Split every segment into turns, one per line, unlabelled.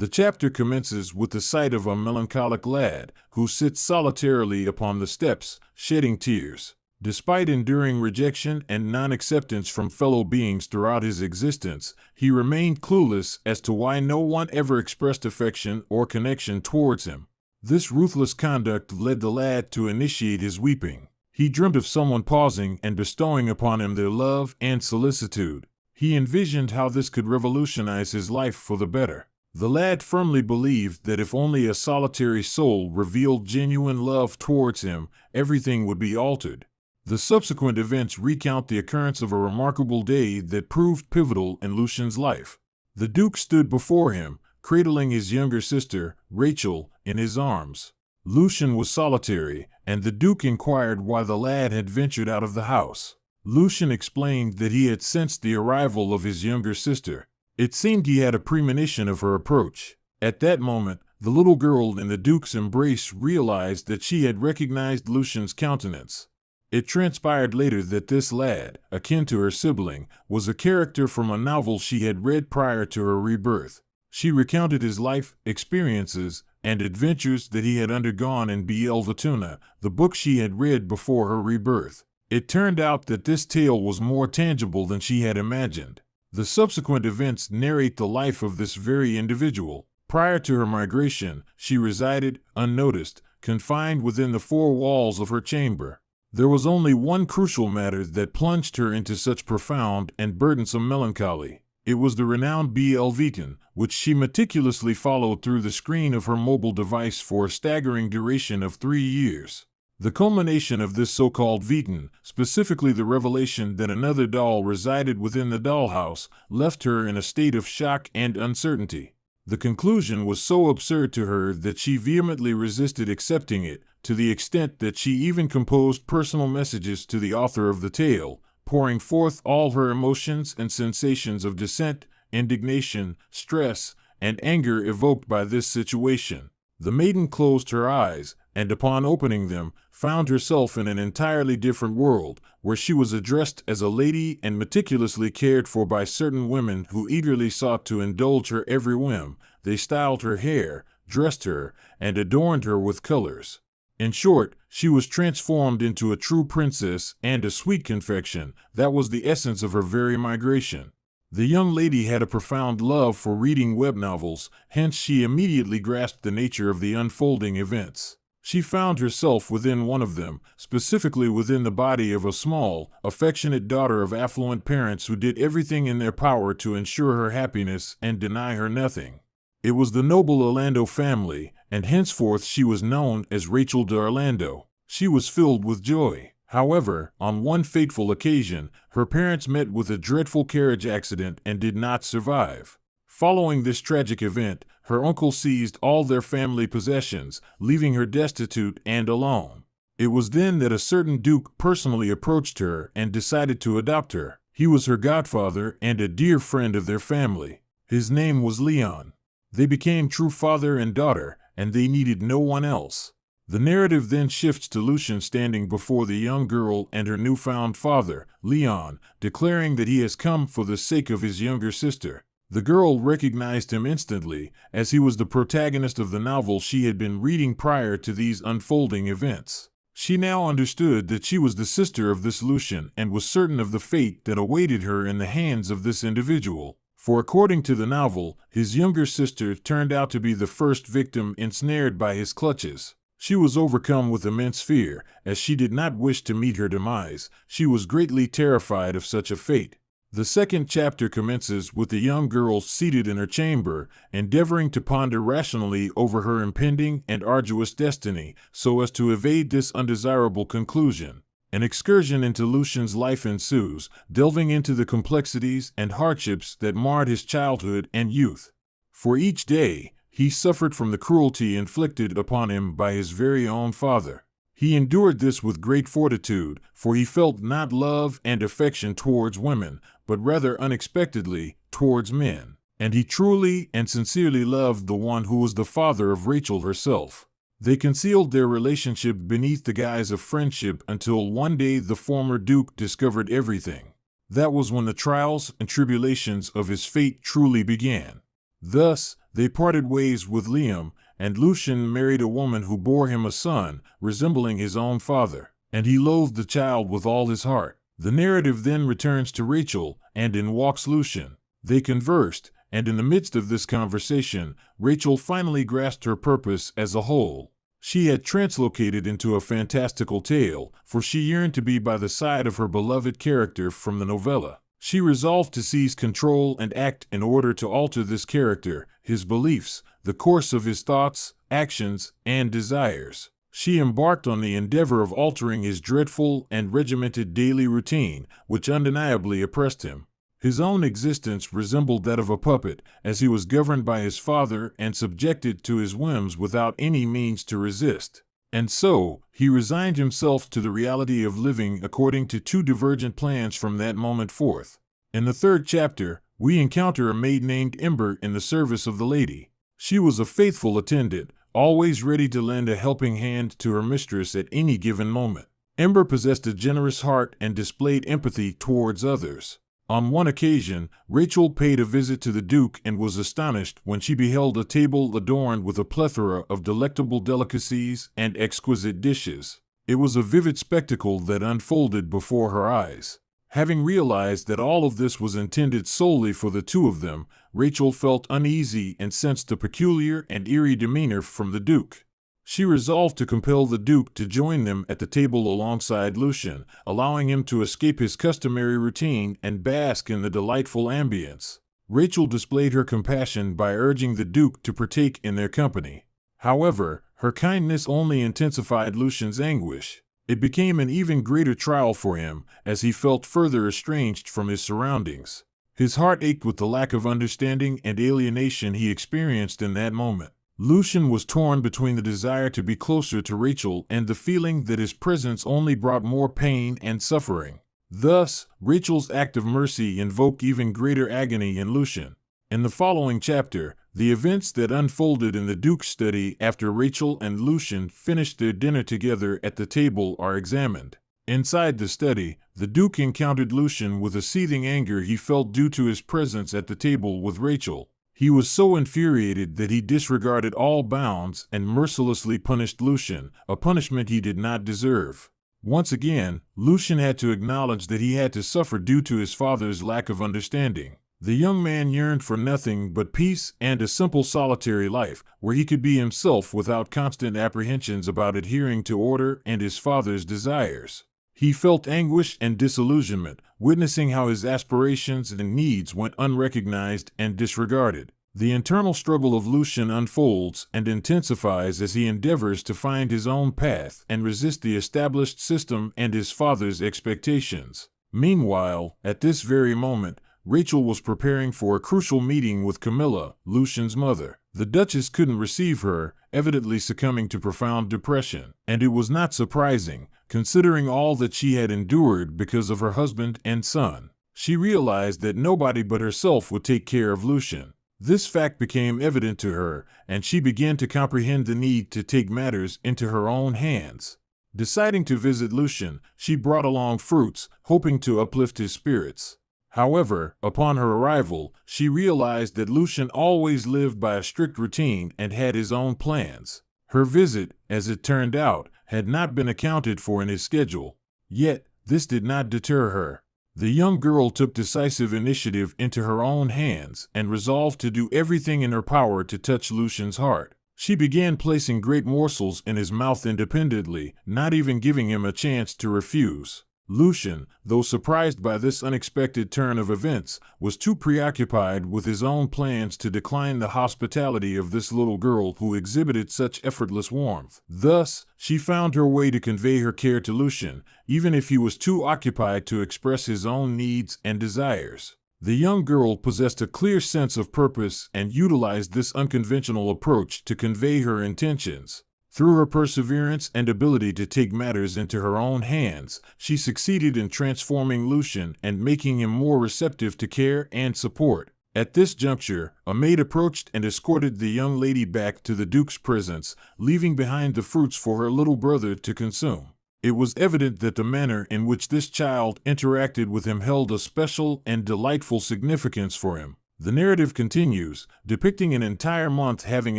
The chapter commences with the sight of a melancholic lad who sits solitarily upon the steps, shedding tears. Despite enduring rejection and non-acceptance from fellow beings throughout his existence, he remained clueless as to why no one ever expressed affection or connection towards him. This ruthless conduct led the lad to initiate his weeping. He dreamt of someone pausing and bestowing upon him their love and solicitude. He envisioned how this could revolutionize his life for the better. The lad firmly believed that if only a solitary soul revealed genuine love towards him, everything would be altered. The subsequent events recount the occurrence of a remarkable day that proved pivotal in Lucian's life. The Duke stood before him, cradling his younger sister, Rachel, in his arms. Lucian was solitary, and the Duke inquired why the lad had ventured out of the house. Lucian explained that he had sensed the arrival of his younger sister. It seemed he had a premonition of her approach. At that moment, the little girl in the Duke's embrace realized that she had recognized Lucian's countenance. It transpired later that this lad, akin to her sibling, was a character from a novel she had read prior to her rebirth. She recounted his life, experiences, and adventures that he had undergone in B.L. Vatuna, the book she had read before her rebirth. It turned out that this tale was more tangible than she had imagined. The subsequent events narrate the life of this very individual. Prior to her migration, she resided, unnoticed, confined within the four walls of her chamber. There was only one crucial matter that plunged her into such profound and burdensome melancholy. It was the renowned B.L. Vitan, which she meticulously followed through the screen of her mobile device for a staggering duration of 3 years. The culmination of this so-called Vitan, specifically the revelation that another doll resided within the dollhouse, left her in a state of shock and uncertainty. The conclusion was so absurd to her that she vehemently resisted accepting it, to the extent that she even composed personal messages to the author of the tale, pouring forth all her emotions and sensations of dissent, indignation, stress, and anger evoked by this situation. The maiden closed her eyes, and upon opening them, found herself in an entirely different world, where she was addressed as a lady and meticulously cared for by certain women who eagerly sought to indulge her every whim. They styled her hair, dressed her, and adorned her with colors. In short, she was transformed into a true princess and a sweet confection. That was the essence of her very migration. The young lady had a profound love for reading web novels, hence she immediately grasped the nature of the unfolding events. She found herself within one of them, specifically within the body of a small, affectionate daughter of affluent parents who did everything in their power to ensure her happiness and deny her nothing. It was the noble Orlando family, and henceforth she was known as Rachel de Orlando. She was filled with joy. However, on one fateful occasion, her parents met with a dreadful carriage accident and did not survive. Following this tragic event, her uncle seized all their family possessions, leaving her destitute and alone. It was then that a certain duke personally approached her and decided to adopt her. He was her godfather and a dear friend of their family. His name was Leon. They became true father and daughter, and they needed no one else. The narrative then shifts to Lucian standing before the young girl and her newfound father, Leon, declaring that he has come for the sake of his younger sister. The girl recognized him instantly, as he was the protagonist of the novel she had been reading prior to these unfolding events. She now understood that she was the sister of this Lucian and was certain of the fate that awaited her in the hands of this individual. For according to the novel, his younger sister turned out to be the first victim ensnared by his clutches. She was overcome with immense fear, as she did not wish to meet her demise. She was greatly terrified of such a fate. The second chapter commences with the young girl seated in her chamber, endeavoring to ponder rationally over her impending and arduous destiny, so as to evade this undesirable conclusion. An excursion into Lucian's life ensues, delving into the complexities and hardships that marred his childhood and youth. For each day, he suffered from the cruelty inflicted upon him by his very own father. He endured this with great fortitude, for he felt not love and affection towards women, but rather unexpectedly towards men. And he truly and sincerely loved the one who was the father of Rachel herself. They concealed their relationship beneath the guise of friendship until one day the former duke discovered everything. That was when the trials and tribulations of his fate truly began. Thus, They parted ways with Liam, and Lucian married a woman who bore him a son, resembling his own father, and he loathed the child with all his heart. The narrative then returns to Rachel, and in walks Lucian. They conversed, and in the midst of this conversation, Rachel finally grasped her purpose as a whole. She had translocated into a fantastical tale, for she yearned to be by the side of her beloved character from the novella. She resolved to seize control and act in order to alter this character, his beliefs, the course of his thoughts, actions, and desires. She embarked on the endeavor of altering his dreadful and regimented daily routine, which undeniably oppressed him. His own existence resembled that of a puppet, as he was governed by his father and subjected to his whims without any means to resist. And so, he resigned himself to the reality of living according to two divergent plans from that moment forth. In the third chapter, we encounter a maid named Ember in the service of the lady. She was a faithful attendant, always ready to lend a helping hand to her mistress at any given moment. Ember possessed a generous heart and displayed empathy towards others. On one occasion, Rachel paid a visit to the Duke and was astonished when she beheld a table adorned with a plethora of delectable delicacies and exquisite dishes. It was a vivid spectacle that unfolded before her eyes. Having realized that all of this was intended solely for the two of them, Rachel felt uneasy and sensed a peculiar and eerie demeanor from the Duke. She resolved to compel the Duke to join them at the table alongside Lucian, allowing him to escape his customary routine and bask in the delightful ambience. Rachel displayed her compassion by urging the Duke to partake in their company. However, her kindness only intensified Lucian's anguish. It became an even greater trial for him, as he felt further estranged from his surroundings. His heart ached with the lack of understanding and alienation he experienced in that moment. Lucian was torn between the desire to be closer to Rachel and the feeling that his presence only brought more pain and suffering. Thus, Rachel's act of mercy invoked even greater agony in Lucian. In the following chapter, the events that unfolded in the Duke's study after Rachel and Lucian finished their dinner together at the table are examined. Inside the study, the Duke encountered Lucian with a seething anger he felt due to his presence at the table with Rachel. He was so infuriated that he disregarded all bounds and mercilessly punished Lucian, a punishment he did not deserve. Once again, Lucian had to acknowledge that he had to suffer due to his father's lack of understanding. The young man yearned for nothing but peace and a simple solitary life, where he could be himself without constant apprehensions about adhering to order and his father's desires. He felt anguish and disillusionment, witnessing how his aspirations and needs went unrecognized and disregarded. The internal struggle of Lucian unfolds and intensifies as he endeavors to find his own path and resist the established system and his father's expectations. Meanwhile, at this very moment, Rachel was preparing for a crucial meeting with Camilla, Lucian's mother. The Duchess couldn't receive her, evidently succumbing to profound depression, and it was not surprising, considering all that she had endured because of her husband and son. She realized that nobody but herself would take care of Lucian. This fact became evident to her, and she began to comprehend the need to take matters into her own hands. Deciding to visit Lucian, she brought along fruits, hoping to uplift his spirits. However, upon her arrival, she realized that Lucian always lived by a strict routine and had his own plans. Her visit, as it turned out, had not been accounted for in his schedule. Yet, this did not deter her. The young girl took decisive initiative into her own hands and resolved to do everything in her power to touch Lucian's heart. She began placing great morsels in his mouth independently, not even giving him a chance to refuse. Lucian, though surprised by this unexpected turn of events, was too preoccupied with his own plans to decline the hospitality of this little girl who exhibited such effortless warmth. Thus, she found her way to convey her care to Lucian, even if he was too occupied to express his own needs and desires. The young girl possessed a clear sense of purpose and utilized this unconventional approach to convey her intentions. Through her perseverance and ability to take matters into her own hands, she succeeded in transforming Lucian and making him more receptive to care and support. At this juncture, a maid approached and escorted the young lady back to the Duke's presence, leaving behind the fruits for her little brother to consume. It was evident that the manner in which this child interacted with him held a special and delightful significance for him. The narrative continues, depicting an entire month having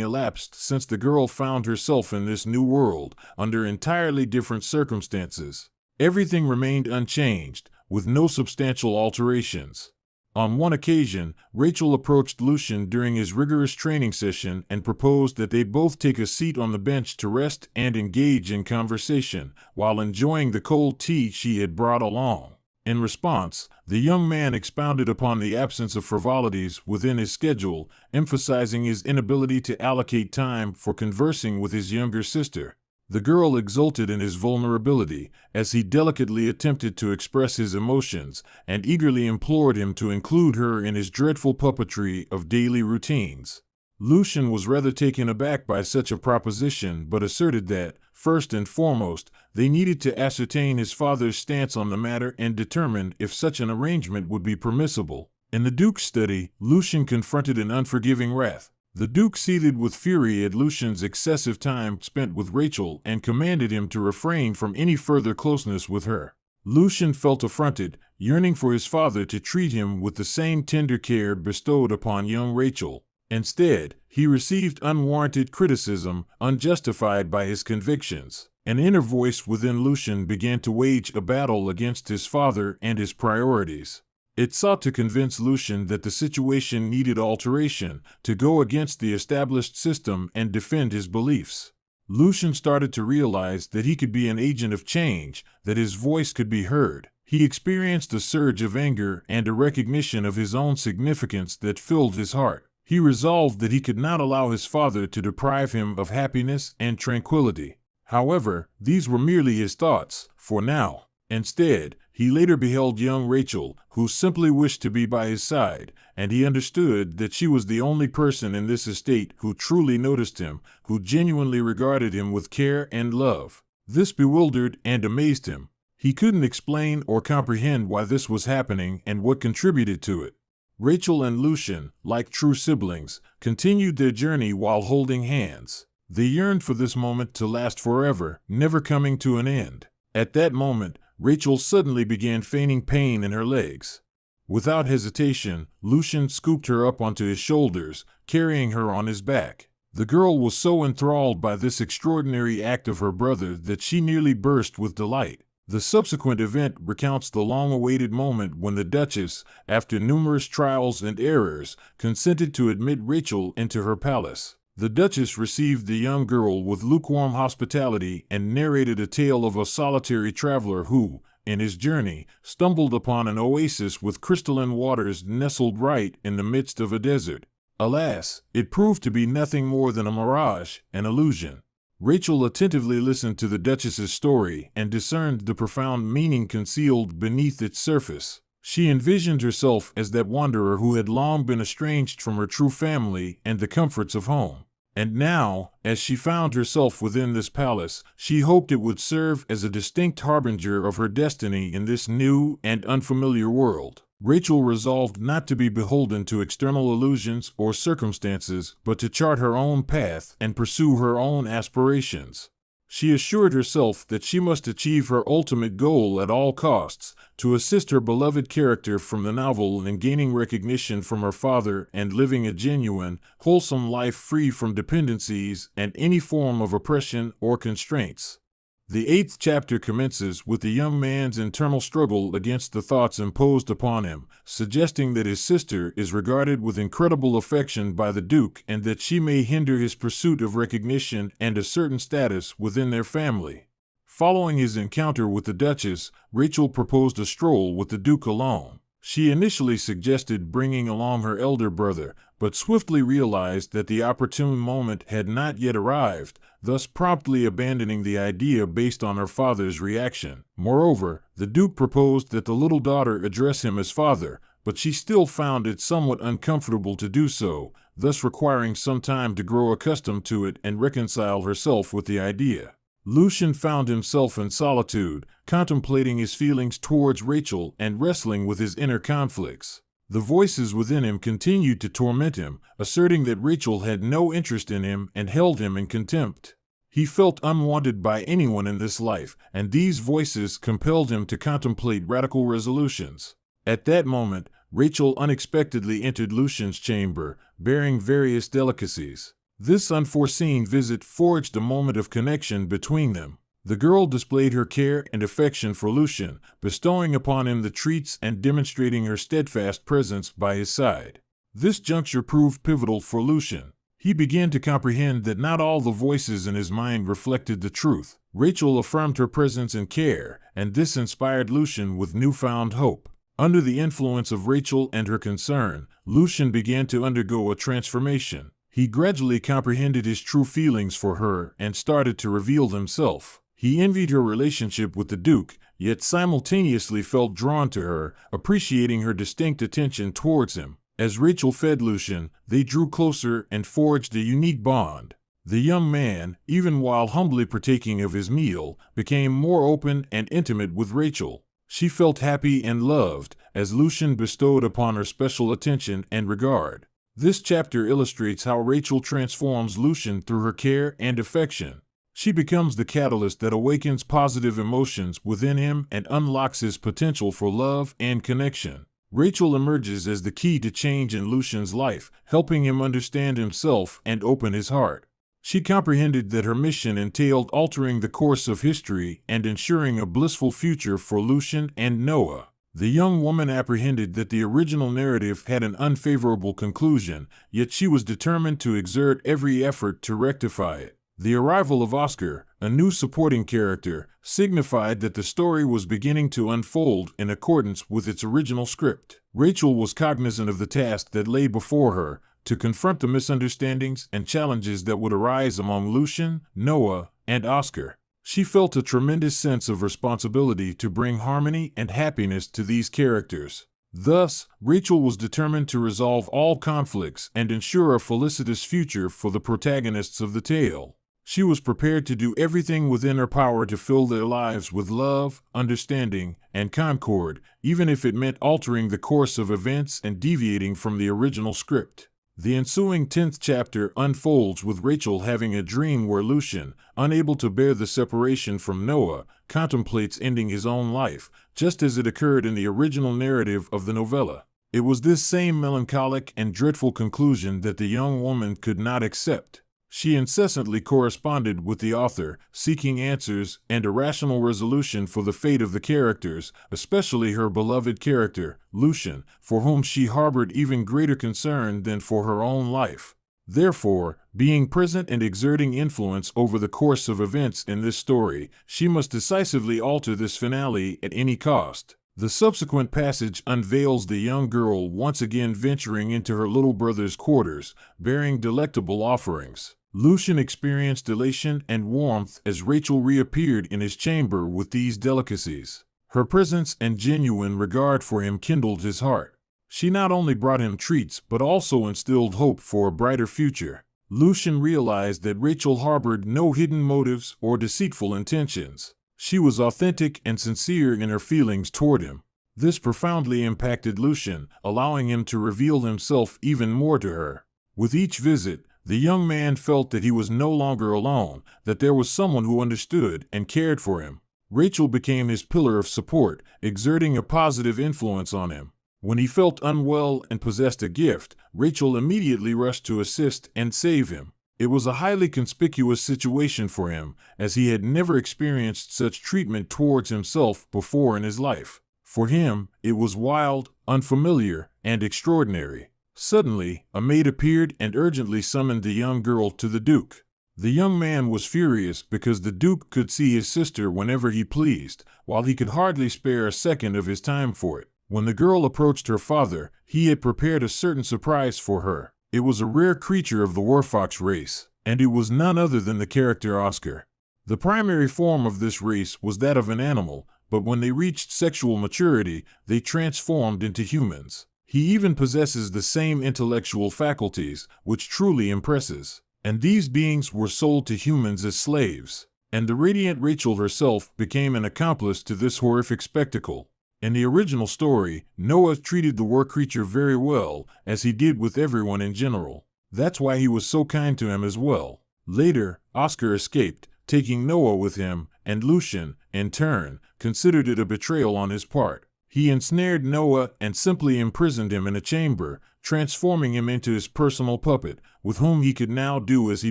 elapsed since the girl found herself in this new world, under entirely different circumstances. Everything remained unchanged, with no substantial alterations. On one occasion, Rachel approached Lucien during his rigorous training session and proposed that they both take a seat on the bench to rest and engage in conversation, while enjoying the cold tea she had brought along. In response, the young man expounded upon the absence of frivolities within his schedule, emphasizing his inability to allocate time for conversing with his younger sister. The girl exulted in his vulnerability, as he delicately attempted to express his emotions, and eagerly implored him to include her in his dreadful puppetry of daily routines. Lucien was rather taken aback by such a proposition, but asserted that, first and foremost, they needed to ascertain his father's stance on the matter and determine if such an arrangement would be permissible. In the Duke's study, Lucien confronted an unforgiving wrath. The Duke seethed with fury at Lucien's excessive time spent with Rachel and commanded him to refrain from any further closeness with her. Lucien felt affronted, yearning for his father to treat him with the same tender care bestowed upon young Rachel. Instead, he received unwarranted criticism, unjustified by his convictions. An inner voice within Lucien began to wage a battle against his father and his priorities. It sought to convince Lucien that the situation needed alteration, to go against the established system and defend his beliefs. Lucien started to realize that he could be an agent of change, that his voice could be heard. He experienced a surge of anger and a recognition of his own significance that filled his heart. He resolved that he could not allow his father to deprive him of happiness and tranquility. However, these were merely his thoughts, for now. Instead, he later beheld young Rachel, who simply wished to be by his side, and he understood that she was the only person in this estate who truly noticed him, who genuinely regarded him with care and love. This bewildered and amazed him. He couldn't explain or comprehend why this was happening and what contributed to it. Rachel and Lucien, like true siblings, continued their journey while holding hands. They yearned for this moment to last forever, never coming to an end. At that moment, Rachel suddenly began feigning pain in her legs. Without hesitation, Lucien scooped her up onto his shoulders, carrying her on his back. The girl was so enthralled by this extraordinary act of her brother that she nearly burst with delight. The subsequent event recounts the long-awaited moment when the Duchess, after numerous trials and errors, consented to admit Rachel into her palace. The Duchess received the young girl with lukewarm hospitality and narrated a tale of a solitary traveler who, in his journey, stumbled upon an oasis with crystalline waters nestled right in the midst of a desert. Alas, it proved to be nothing more than a mirage, an illusion. Rachel attentively listened to the Duchess's story and discerned the profound meaning concealed beneath its surface. She envisioned herself as that wanderer who had long been estranged from her true family and the comforts of home. And now, as she found herself within this palace, she hoped it would serve as a distinct harbinger of her destiny in this new and unfamiliar world. Rachel resolved not to be beholden to external illusions or circumstances, but to chart her own path and pursue her own aspirations. She assured herself that she must achieve her ultimate goal at all costs, to assist her beloved character from the novel in gaining recognition from her father and living a genuine, wholesome life free from dependencies and any form of oppression or constraints. The 8th chapter commences with the young man's internal struggle against the thoughts imposed upon him, suggesting that his sister is regarded with incredible affection by the Duke and that she may hinder his pursuit of recognition and a certain status within their family. Following his encounter with the Duchess, Rachel proposed a stroll with the Duke alone. She initially suggested bringing along her elder brother, but swiftly realized that the opportune moment had not yet arrived, thus promptly abandoning the idea based on her father's reaction. Moreover, the Duke proposed that the little daughter address him as father, but she still found it somewhat uncomfortable to do so, thus requiring some time to grow accustomed to it and reconcile herself with the idea. Lucien found himself in solitude, contemplating his feelings towards Rachel and wrestling with his inner conflicts. The voices within him continued to torment him, asserting that Rachel had no interest in him and held him in contempt. He felt unwanted by anyone in this life, and these voices compelled him to contemplate radical resolutions. At that moment, Rachel unexpectedly entered Lucian's chamber, bearing various delicacies. This unforeseen visit forged a moment of connection between them. The girl displayed her care and affection for Lucian, bestowing upon him the treats and demonstrating her steadfast presence by his side. This juncture proved pivotal for Lucian. He began to comprehend that not all the voices in his mind reflected the truth. Rachel affirmed her presence and care, and this inspired Lucian with newfound hope. Under the influence of Rachel and her concern, Lucian began to undergo a transformation. He gradually comprehended his true feelings for her and started to reveal himself. He envied her relationship with the Duke, yet simultaneously felt drawn to her, appreciating her distinct attention towards him. As Rachel fed Lucian, they drew closer and forged a unique bond. The young man, even while humbly partaking of his meal, became more open and intimate with Rachel. She felt happy and loved, as Lucian bestowed upon her special attention and regard. This chapter illustrates how Rachel transforms Lucian through her care and affection. She becomes the catalyst that awakens positive emotions within him and unlocks his potential for love and connection. Rachel emerges as the key to change in Lucian's life, helping him understand himself and open his heart. She comprehended that her mission entailed altering the course of history and ensuring a blissful future for Lucian and Noah. The young woman apprehended that the original narrative had an unfavorable conclusion, yet she was determined to exert every effort to rectify it. The arrival of Oscar, a new supporting character, signified that the story was beginning to unfold in accordance with its original script. Rachel was cognizant of the task that lay before her, to confront the misunderstandings and challenges that would arise among Lucian, Noah, and Oscar. She felt a tremendous sense of responsibility to bring harmony and happiness to these characters. Thus, Rachel was determined to resolve all conflicts and ensure a felicitous future for the protagonists of the tale. She was prepared to do everything within her power to fill their lives with love, understanding, and concord, even if it meant altering the course of events and deviating from the original script. The ensuing 10th chapter unfolds with Rachel having a dream where Lucian, unable to bear the separation from Noah, contemplates ending his own life, just as it occurred in the original narrative of the novella. It was this same melancholic and dreadful conclusion that the young woman could not accept. She incessantly corresponded with the author, seeking answers and a rational resolution for the fate of the characters, especially her beloved character, Lucian, for whom she harbored even greater concern than for her own life. Therefore, being present and exerting influence over the course of events in this story, she must decisively alter this finale at any cost. The subsequent passage unveils the young girl once again venturing into her little brother's quarters, bearing delectable offerings. Lucian experienced elation and warmth as Rachel reappeared in his chamber with these delicacies. Her presence and genuine regard for him kindled his heart. She not only brought him treats but also instilled hope for a brighter future. Lucian realized that Rachel harbored no hidden motives or deceitful intentions. She was authentic and sincere in her feelings toward him. This profoundly impacted Lucian, allowing him to reveal himself even more to her. With each visit, the young man felt that he was no longer alone, that there was someone who understood and cared for him. Rachel became his pillar of support, exerting a positive influence on him. When he felt unwell and possessed a gift, Rachel immediately rushed to assist and save him. It was a highly conspicuous situation for him, as he had never experienced such treatment towards himself before in his life. For him, it was wild, unfamiliar, and extraordinary. Suddenly, a maid appeared and urgently summoned the young girl to the Duke. The young man was furious because the Duke could see his sister whenever he pleased, while he could hardly spare a second of his time for it. When the girl approached her father, he had prepared a certain surprise for her. It was a rare creature of the warfox race, and it was none other than the character Oscar. The primary form of this race was that of an animal, but when they reached sexual maturity, they transformed into humans. He even possesses the same intellectual faculties, which truly impresses. And these beings were sold to humans as slaves. And the radiant Rachel herself became an accomplice to this horrific spectacle. In the original story, Noah treated the war creature very well, as he did with everyone in general. That's why he was so kind to him as well. Later, Oscar escaped, taking Noah with him, and Lucian, in turn, considered it a betrayal on his part. He ensnared Noah and simply imprisoned him in a chamber, transforming him into his personal puppet, with whom he could now do as he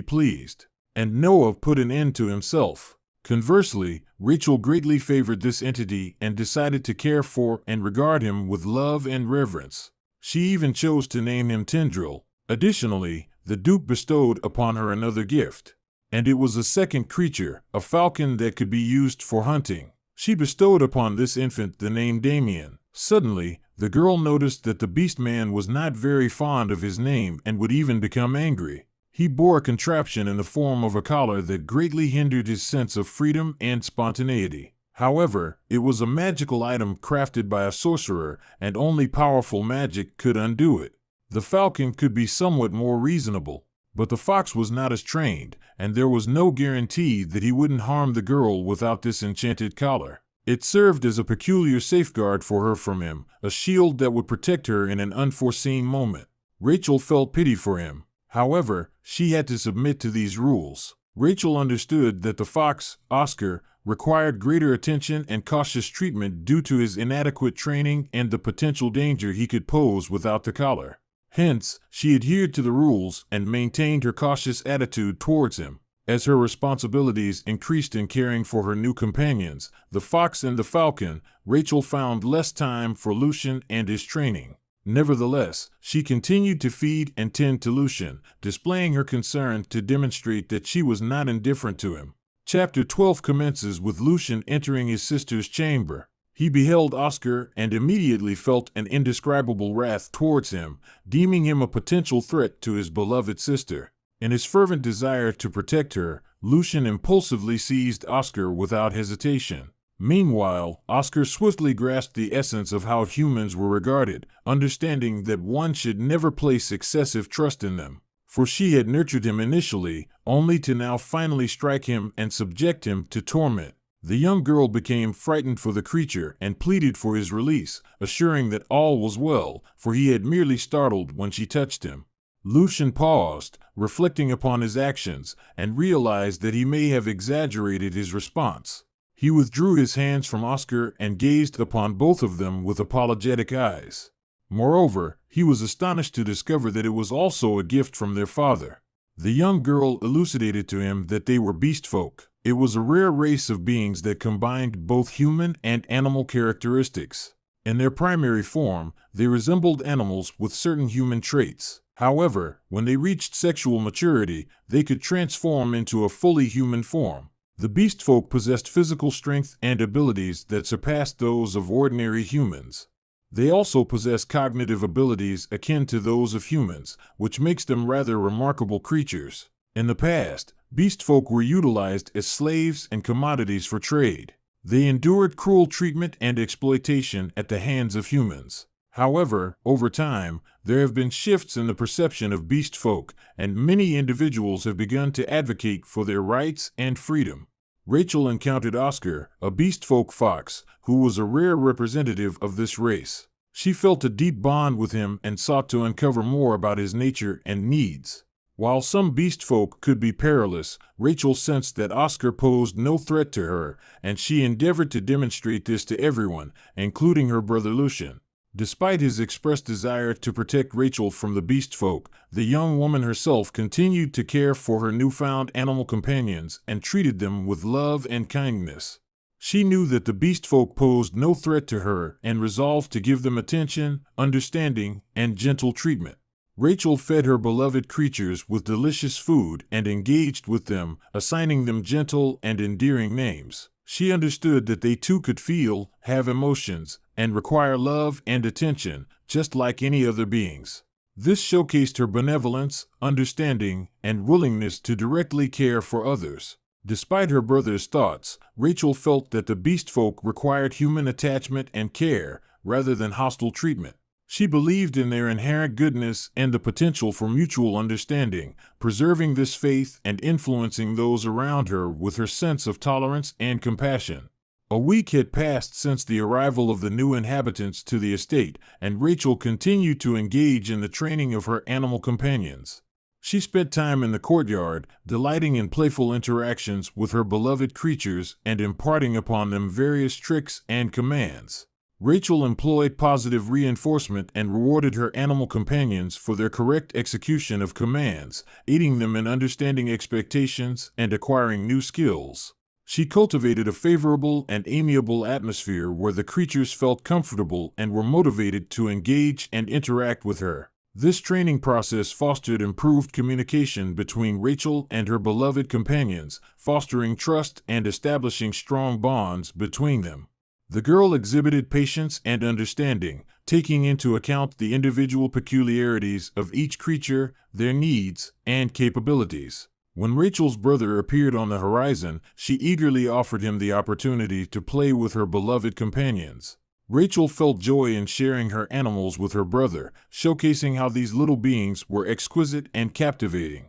pleased. And Noah put an end to himself. Conversely, Rachel greatly favored this entity and decided to care for and regard him with love and reverence. She even chose to name him Tendril. Additionally, the Duke bestowed upon her another gift, and it was a second creature, a falcon that could be used for hunting. She bestowed upon this infant the name Damien. Suddenly, the girl noticed that the beast man was not very fond of his name and would even become angry. He bore a contraption in the form of a collar that greatly hindered his sense of freedom and spontaneity. However, it was a magical item crafted by a sorcerer, and only powerful magic could undo it. The falcon could be somewhat more reasonable, but the fox was not as trained, and there was no guarantee that he wouldn't harm the girl without this enchanted collar. It served as a peculiar safeguard for her from him, a shield that would protect her in an unforeseen moment. Rachel felt pity for him. However, she had to submit to these rules. Rachel understood that the fox, Oscar, required greater attention and cautious treatment due to his inadequate training and the potential danger he could pose without the collar. Hence, she adhered to the rules and maintained her cautious attitude towards him. As her responsibilities increased in caring for her new companions, the fox and the falcon, Rachel found less time for Lucien and his training. Nevertheless, she continued to feed and tend to Lucien, displaying her concern to demonstrate that she was not indifferent to him. Chapter 12 commences with Lucien entering his sister's chamber. He beheld Oscar and immediately felt an indescribable wrath towards him, deeming him a potential threat to his beloved sister. In his fervent desire to protect her, Lucien impulsively seized Oscar without hesitation. Meanwhile, Oscar swiftly grasped the essence of how humans were regarded, understanding that one should never place excessive trust in them. For she had nurtured him initially, only to now finally strike him and subject him to torment. The young girl became frightened for the creature and pleaded for his release, assuring that all was well, for he had merely startled when she touched him. Lucien paused, reflecting upon his actions, and realized that he may have exaggerated his response. He withdrew his hands from Oscar and gazed upon both of them with apologetic eyes. Moreover, he was astonished to discover that it was also a gift from their father. The young girl elucidated to him that they were beast folk. It was a rare race of beings that combined both human and animal characteristics. In their primary form, they resembled animals with certain human traits. However, when they reached sexual maturity, they could transform into a fully human form. The beast folk possessed physical strength and abilities that surpassed those of ordinary humans. They also possess cognitive abilities akin to those of humans, which makes them rather remarkable creatures. In the past, beast folk were utilized as slaves and commodities for trade. They endured cruel treatment and exploitation at the hands of humans. However, over time, there have been shifts in the perception of beast folk, and many individuals have begun to advocate for their rights and freedom. Rachel encountered Oscar, a beast folk fox, who was a rare representative of this race. She felt a deep bond with him and sought to uncover more about his nature and needs. While some beast folk could be perilous, Rachel sensed that Oscar posed no threat to her, and she endeavored to demonstrate this to everyone, including her brother Lucien. Despite his expressed desire to protect Rachel from the beast folk, the young woman herself continued to care for her newfound animal companions and treated them with love and kindness. She knew that the beast folk posed no threat to her and resolved to give them attention, understanding, and gentle treatment. Rachel fed her beloved creatures with delicious food and engaged with them, assigning them gentle and endearing names. She understood that they too could feel, have emotions, and require love and attention, just like any other beings. This showcased her benevolence, understanding, and willingness to directly care for others. Despite her brother's thoughts, Rachel felt that the beast folk required human attachment and care, rather than hostile treatment. She believed in their inherent goodness and the potential for mutual understanding, preserving this faith and influencing those around her with her sense of tolerance and compassion. A week had passed since the arrival of the new inhabitants to the estate, and Rachel continued to engage in the training of her animal companions. She spent time in the courtyard, delighting in playful interactions with her beloved creatures and imparting upon them various tricks and commands. Rachel employed positive reinforcement and rewarded her animal companions for their correct execution of commands, aiding them in understanding expectations and acquiring new skills. She cultivated a favorable and amiable atmosphere where the creatures felt comfortable and were motivated to engage and interact with her. This training process fostered improved communication between Rachel and her beloved companions, fostering trust and establishing strong bonds between them. The girl exhibited patience and understanding, taking into account the individual peculiarities of each creature, their needs, and capabilities. When Rachel's brother appeared on the horizon, she eagerly offered him the opportunity to play with her beloved companions. Rachel felt joy in sharing her animals with her brother, showcasing how these little beings were exquisite and captivating.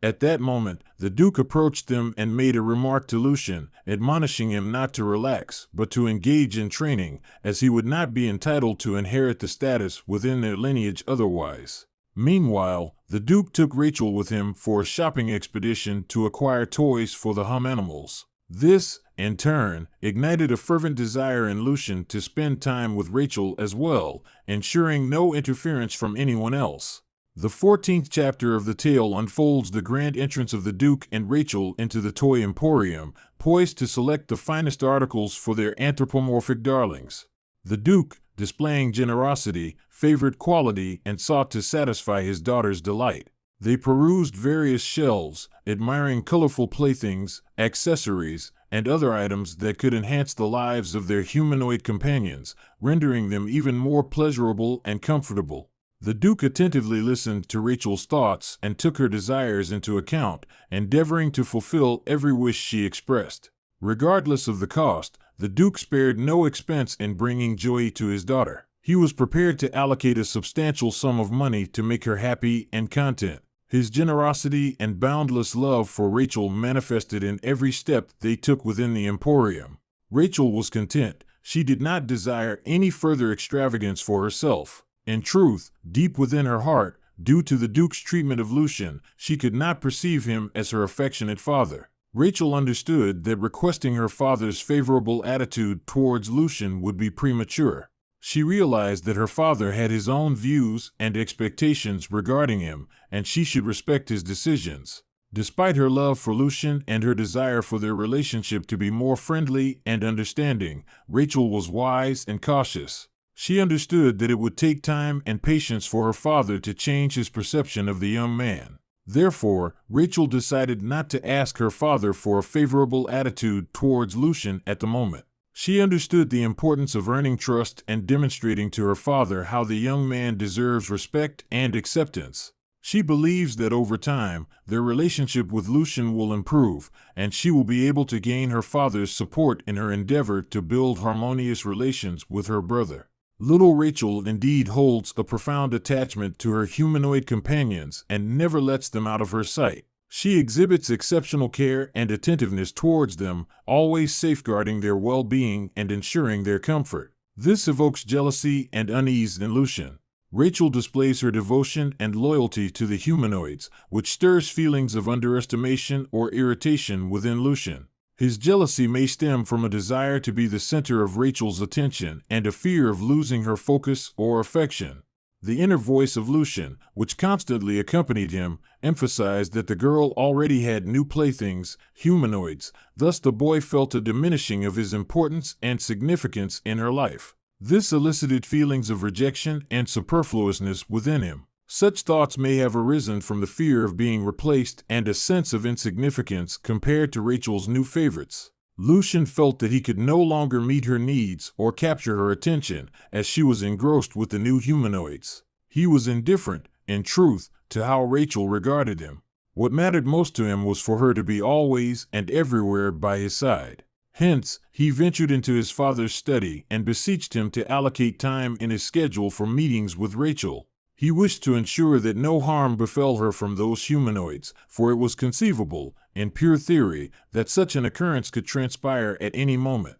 At that moment, the Duke approached them and made a remark to Lucien, admonishing him not to relax, but to engage in training, as he would not be entitled to inherit the status within their lineage otherwise. Meanwhile, the Duke took Rachel with him for a shopping expedition to acquire toys for the Hum animals. This, in turn, ignited a fervent desire in Lucien to spend time with Rachel as well, ensuring no interference from anyone else. The 14th chapter of the tale unfolds the grand entrance of the Duke and Rachel into the toy emporium, poised to select the finest articles for their anthropomorphic darlings. The Duke, displaying generosity, favored quality and sought to satisfy his daughter's delight. They perused various shelves, admiring colorful playthings, accessories, and other items that could enhance the lives of their humanoid companions, rendering them even more pleasurable and comfortable. The Duke attentively listened to Rachel's thoughts and took her desires into account, endeavoring to fulfill every wish she expressed. Regardless of the cost, the Duke spared no expense in bringing joy to his daughter. He was prepared to allocate a substantial sum of money to make her happy and content. His generosity and boundless love for Rachel manifested in every step they took within the emporium. Rachel was content. She did not desire any further extravagance for herself. In truth, deep within her heart, due to the Duke's treatment of Lucien, she could not perceive him as her affectionate father. Rachel understood that requesting her father's favorable attitude towards Lucien would be premature. She realized that her father had his own views and expectations regarding him, and she should respect his decisions. Despite her love for Lucien and her desire for their relationship to be more friendly and understanding, Rachel was wise and cautious. She understood that it would take time and patience for her father to change his perception of the young man. Therefore, Rachel decided not to ask her father for a favorable attitude towards Lucien at the moment. She understood the importance of earning trust and demonstrating to her father how the young man deserves respect and acceptance. She believes that over time, their relationship with Lucien will improve, and she will be able to gain her father's support in her endeavor to build harmonious relations with her brother. Little Rachel indeed holds a profound attachment to her humanoid companions and never lets them out of her sight. She exhibits exceptional care and attentiveness towards them, always safeguarding their well-being and ensuring their comfort. This evokes jealousy and unease in Lucien. Rachel displays her devotion and loyalty to the humanoids, which stirs feelings of underestimation or irritation within Lucien. His jealousy may stem from a desire to be the center of Rachel's attention and a fear of losing her focus or affection. The inner voice of Lucien, which constantly accompanied him, emphasized that the girl already had new playthings, humanoids, thus the boy felt a diminishing of his importance and significance in her life. This elicited feelings of rejection and superfluousness within him. Such thoughts may have arisen from the fear of being replaced and a sense of insignificance compared to Rachel's new favorites. Lucien felt that he could no longer meet her needs or capture her attention, as she was engrossed with the new humanoids. He was indifferent, in truth, to how Rachel regarded him. What mattered most to him was for her to be always and everywhere by his side. Hence, he ventured into his father's study and beseeched him to allocate time in his schedule for meetings with Rachel. He wished to ensure that no harm befell her from those humanoids, for it was conceivable, in pure theory, that such an occurrence could transpire at any moment.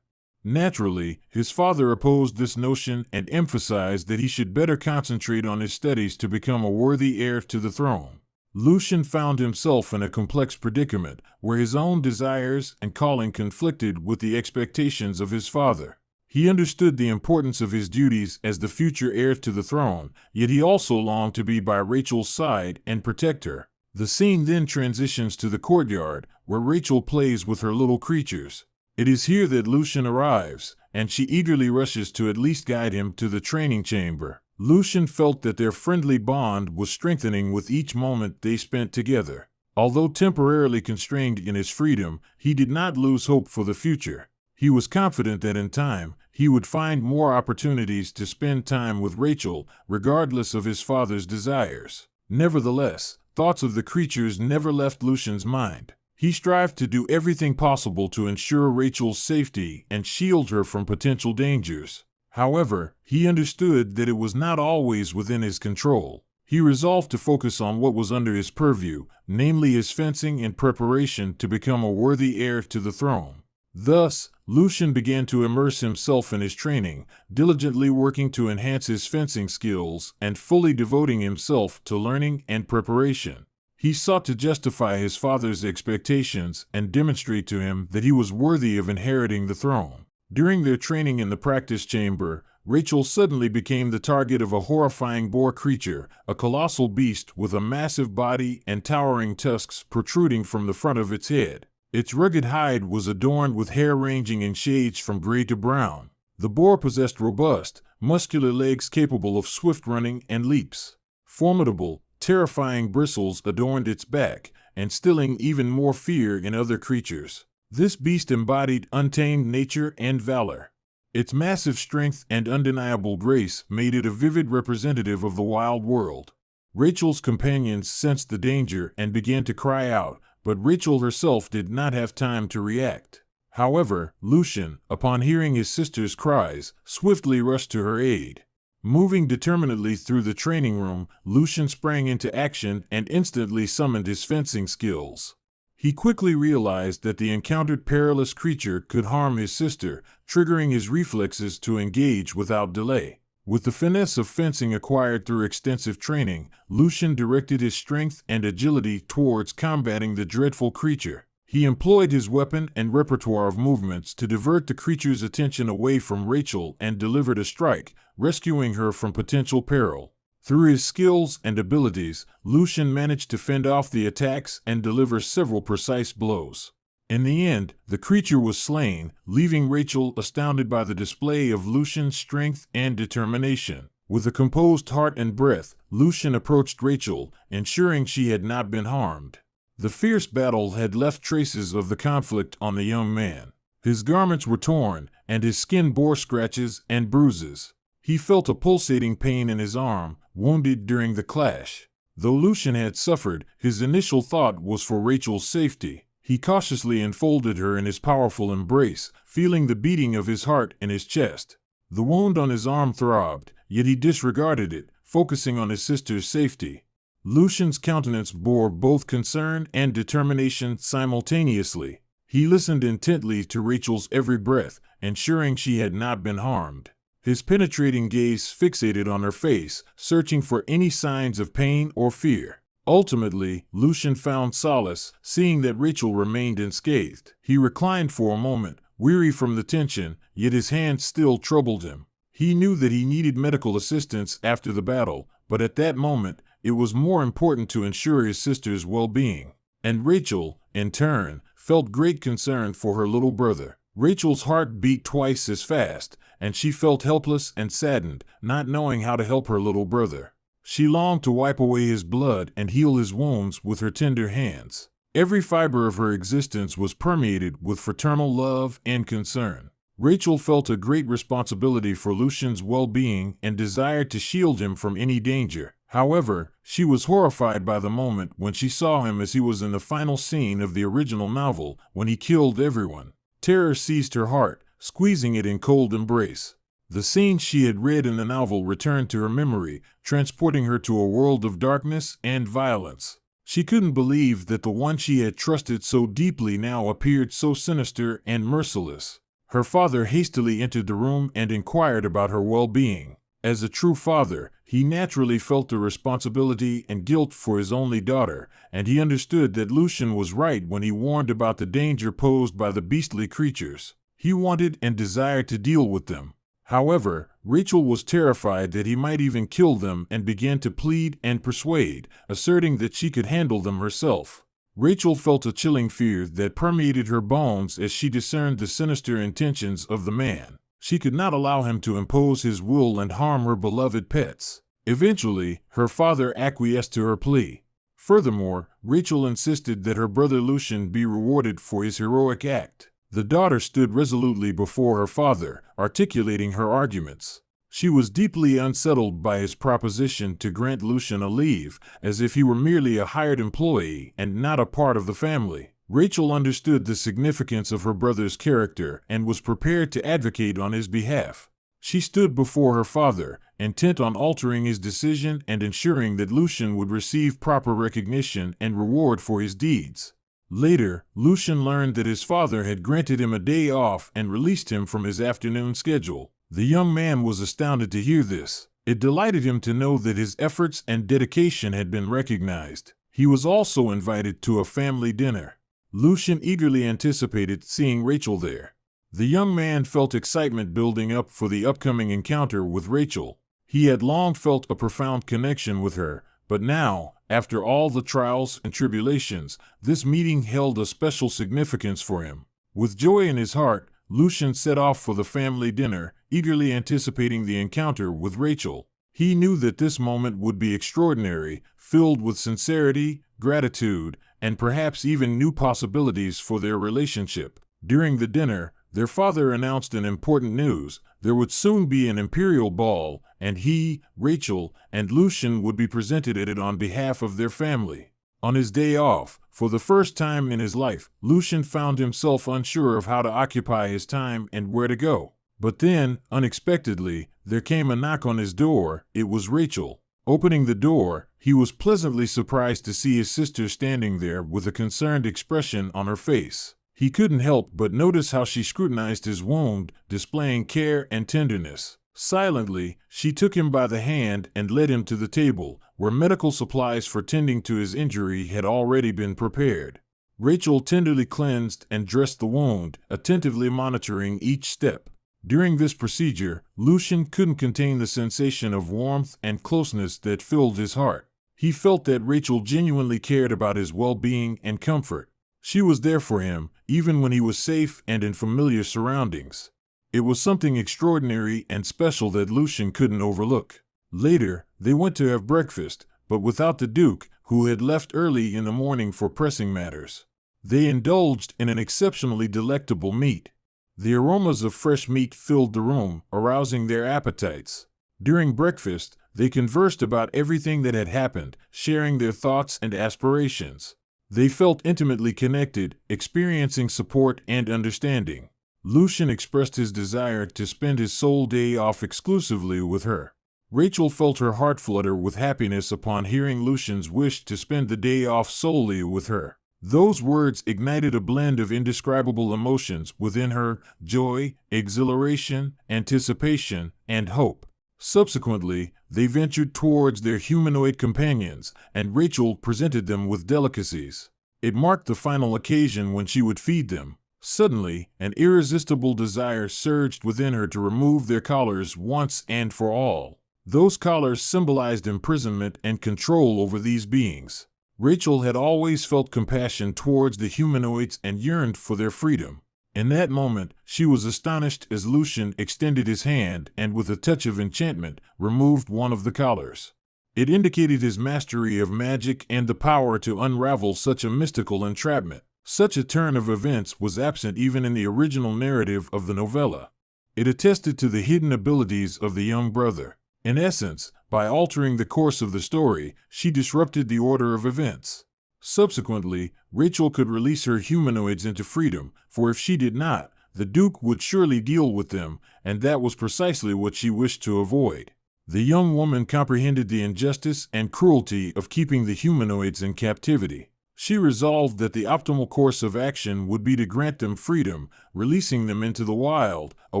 Naturally, his father opposed this notion and emphasized that he should better concentrate on his studies to become a worthy heir to the throne. Lucien found himself in a complex predicament, where his own desires and calling conflicted with the expectations of his father. He understood the importance of his duties as the future heir to the throne, yet he also longed to be by Rachel's side and protect her. The scene then transitions to the courtyard, where Rachel plays with her little creatures. It is here that Lucien arrives, and she eagerly rushes to at least guide him to the training chamber. Lucien felt that their friendly bond was strengthening with each moment they spent together. Although temporarily constrained in his freedom, he did not lose hope for the future. He was confident that in time, he would find more opportunities to spend time with Rachel, regardless of his father's desires. Nevertheless, thoughts of the creatures never left Lucien's mind. He strived to do everything possible to ensure Rachel's safety and shield her from potential dangers. However, he understood that it was not always within his control. He resolved to focus on what was under his purview, namely his fencing in preparation to become a worthy heir to the throne. Thus, Lucien began to immerse himself in his training, diligently working to enhance his fencing skills and fully devoting himself to learning and preparation. He sought to justify his father's expectations and demonstrate to him that he was worthy of inheriting the throne. During their training in the practice chamber, Rachel suddenly became the target of a horrifying boar creature, a colossal beast with a massive body and towering tusks protruding from the front of its head. Its rugged hide was adorned with hair ranging in shades from gray to brown. The boar possessed robust, muscular legs capable of swift running and leaps. Formidable, terrifying bristles adorned its back, instilling even more fear in other creatures. This beast embodied untamed nature and valor. Its massive strength and undeniable grace made it a vivid representative of the wild world. Rachel's companions sensed the danger and began to cry out, but Rachel herself did not have time to react. However, Lucien, upon hearing his sister's cries, swiftly rushed to her aid. Moving determinedly through the training room, Lucien sprang into action and instantly summoned his fencing skills. He quickly realized that the encountered perilous creature could harm his sister, triggering his reflexes to engage without delay. With the finesse of fencing acquired through extensive training, Lucien directed his strength and agility towards combating the dreadful creature. He employed his weapon and repertoire of movements to divert the creature's attention away from Rachel and delivered a strike, rescuing her from potential peril. Through his skills and abilities, Lucien managed to fend off the attacks and deliver several precise blows. In the end, the creature was slain, leaving Rachel astounded by the display of Lucien's strength and determination. With a composed heart and breath, Lucien approached Rachel, ensuring she had not been harmed. The fierce battle had left traces of the conflict on the young man. His garments were torn, and his skin bore scratches and bruises. He felt a pulsating pain in his arm, wounded during the clash. Though Lucien had suffered, his initial thought was for Rachel's safety. He cautiously enfolded her in his powerful embrace, feeling the beating of his heart in his chest. The wound on his arm throbbed, yet he disregarded it, focusing on his sister's safety. Lucien's countenance bore both concern and determination simultaneously. He listened intently to Rachel's every breath, ensuring she had not been harmed. His penetrating gaze fixated on her face, searching for any signs of pain or fear. Ultimately, Lucien found solace, seeing that Rachel remained unscathed. He reclined for a moment, weary from the tension, yet his hands still troubled him. He knew that he needed medical assistance after the battle, but at that moment, it was more important to ensure his sister's well-being. And Rachel, in turn, felt great concern for her little brother. Rachel's heart beat twice as fast, and she felt helpless and saddened, not knowing how to help her little brother. She longed to wipe away his blood and heal his wounds with her tender hands. Every fiber of her existence was permeated with fraternal love and concern. Rachel felt a great responsibility for Lucien's well-being and desired to shield him from any danger. However, she was horrified by the moment when she saw him as he was in the final scene of the original novel, when he killed everyone. Terror seized her heart, squeezing it in cold embrace. The scene she had read in the novel returned to her memory, transporting her to a world of darkness and violence. She couldn't believe that the one she had trusted so deeply now appeared so sinister and merciless. Her father hastily entered the room and inquired about her well-being. As a true father, he naturally felt the responsibility and guilt for his only daughter, and he understood that Lucien was right when he warned about the danger posed by the beastly creatures. He wanted and desired to deal with them. However, Rachel was terrified that he might even kill them and began to plead and persuade, asserting that she could handle them herself. Rachel felt a chilling fear that permeated her bones as she discerned the sinister intentions of the man. She could not allow him to impose his will and harm her beloved pets. Eventually, her father acquiesced to her plea. Furthermore, Rachel insisted that her brother Lucian be rewarded for his heroic act. The daughter stood resolutely before her father, articulating her arguments. She was deeply unsettled by his proposition to grant Lucian a leave, as if he were merely a hired employee and not a part of the family. Rachel understood the significance of her brother's character and was prepared to advocate on his behalf. She stood before her father, intent on altering his decision and ensuring that Lucian would receive proper recognition and reward for his deeds. Later, Lucian learned that his father had granted him a day off and released him from his afternoon schedule. The young man was astounded to hear this. It delighted him to know that his efforts and dedication had been recognized. He was also invited to a family dinner. Lucian eagerly anticipated seeing Rachel there. The young man felt excitement building up for the upcoming encounter with Rachel. He had long felt a profound connection with her, but now, after all the trials and tribulations, this meeting held a special significance for him. With joy in his heart, Lucian set off for the family dinner, eagerly anticipating the encounter with Rachel. He knew that this moment would be extraordinary, filled with sincerity, gratitude, and perhaps even new possibilities for their relationship. During the dinner, their father announced an important news. There would soon be an imperial ball, and he, Rachel, and Lucian would be presented at it on behalf of their family. On his day off, for the first time in his life, Lucian found himself unsure of how to occupy his time and where to go. But then, unexpectedly, there came a knock on his door. It was Rachel. Opening the door, he was pleasantly surprised to see his sister standing there with a concerned expression on her face. He couldn't help but notice how she scrutinized his wound, displaying care and tenderness. Silently, she took him by the hand and led him to the table, where medical supplies for tending to his injury had already been prepared. Rachel tenderly cleansed and dressed the wound, attentively monitoring each step. During this procedure, Lucian couldn't contain the sensation of warmth and closeness that filled his heart. He felt that Rachel genuinely cared about his well-being and comfort. She was there for him, even when he was safe and in familiar surroundings. It was something extraordinary and special that Lucian couldn't overlook. Later, they went to have breakfast, but without the Duke, who had left early in the morning for pressing matters. They indulged in an exceptionally delectable meat. The aromas of fresh meat filled the room, arousing their appetites. During breakfast, they conversed about everything that had happened, sharing their thoughts and aspirations. They felt intimately connected, experiencing support and understanding. Lucian expressed his desire to spend his sole day off exclusively with her. Rachel felt her heart flutter with happiness upon hearing Lucian's wish to spend the day off solely with her. Those words ignited a blend of indescribable emotions within her: joy, exhilaration, anticipation, and hope. Subsequently, they ventured towards their humanoid companions, and Rachel presented them with delicacies. It marked the final occasion when she would feed them. Suddenly, an irresistible desire surged within her to remove their collars once and for all. Those collars symbolized imprisonment and control over these beings. Rachel had always felt compassion towards the humanoids and yearned for their freedom. In that moment, she was astonished as Lucian extended his hand and, with a touch of enchantment, removed one of the collars. It indicated his mastery of magic and the power to unravel such a mystical entrapment. Such a turn of events was absent even in the original narrative of the novella. It attested to the hidden abilities of the young brother. In essence, by altering the course of the story, she disrupted the order of events. Subsequently, Rachel could release her humanoids into freedom, for if she did not, the Duke would surely deal with them, and that was precisely what she wished to avoid. The young woman comprehended the injustice and cruelty of keeping the humanoids in captivity. She resolved that the optimal course of action would be to grant them freedom, releasing them into the wild, a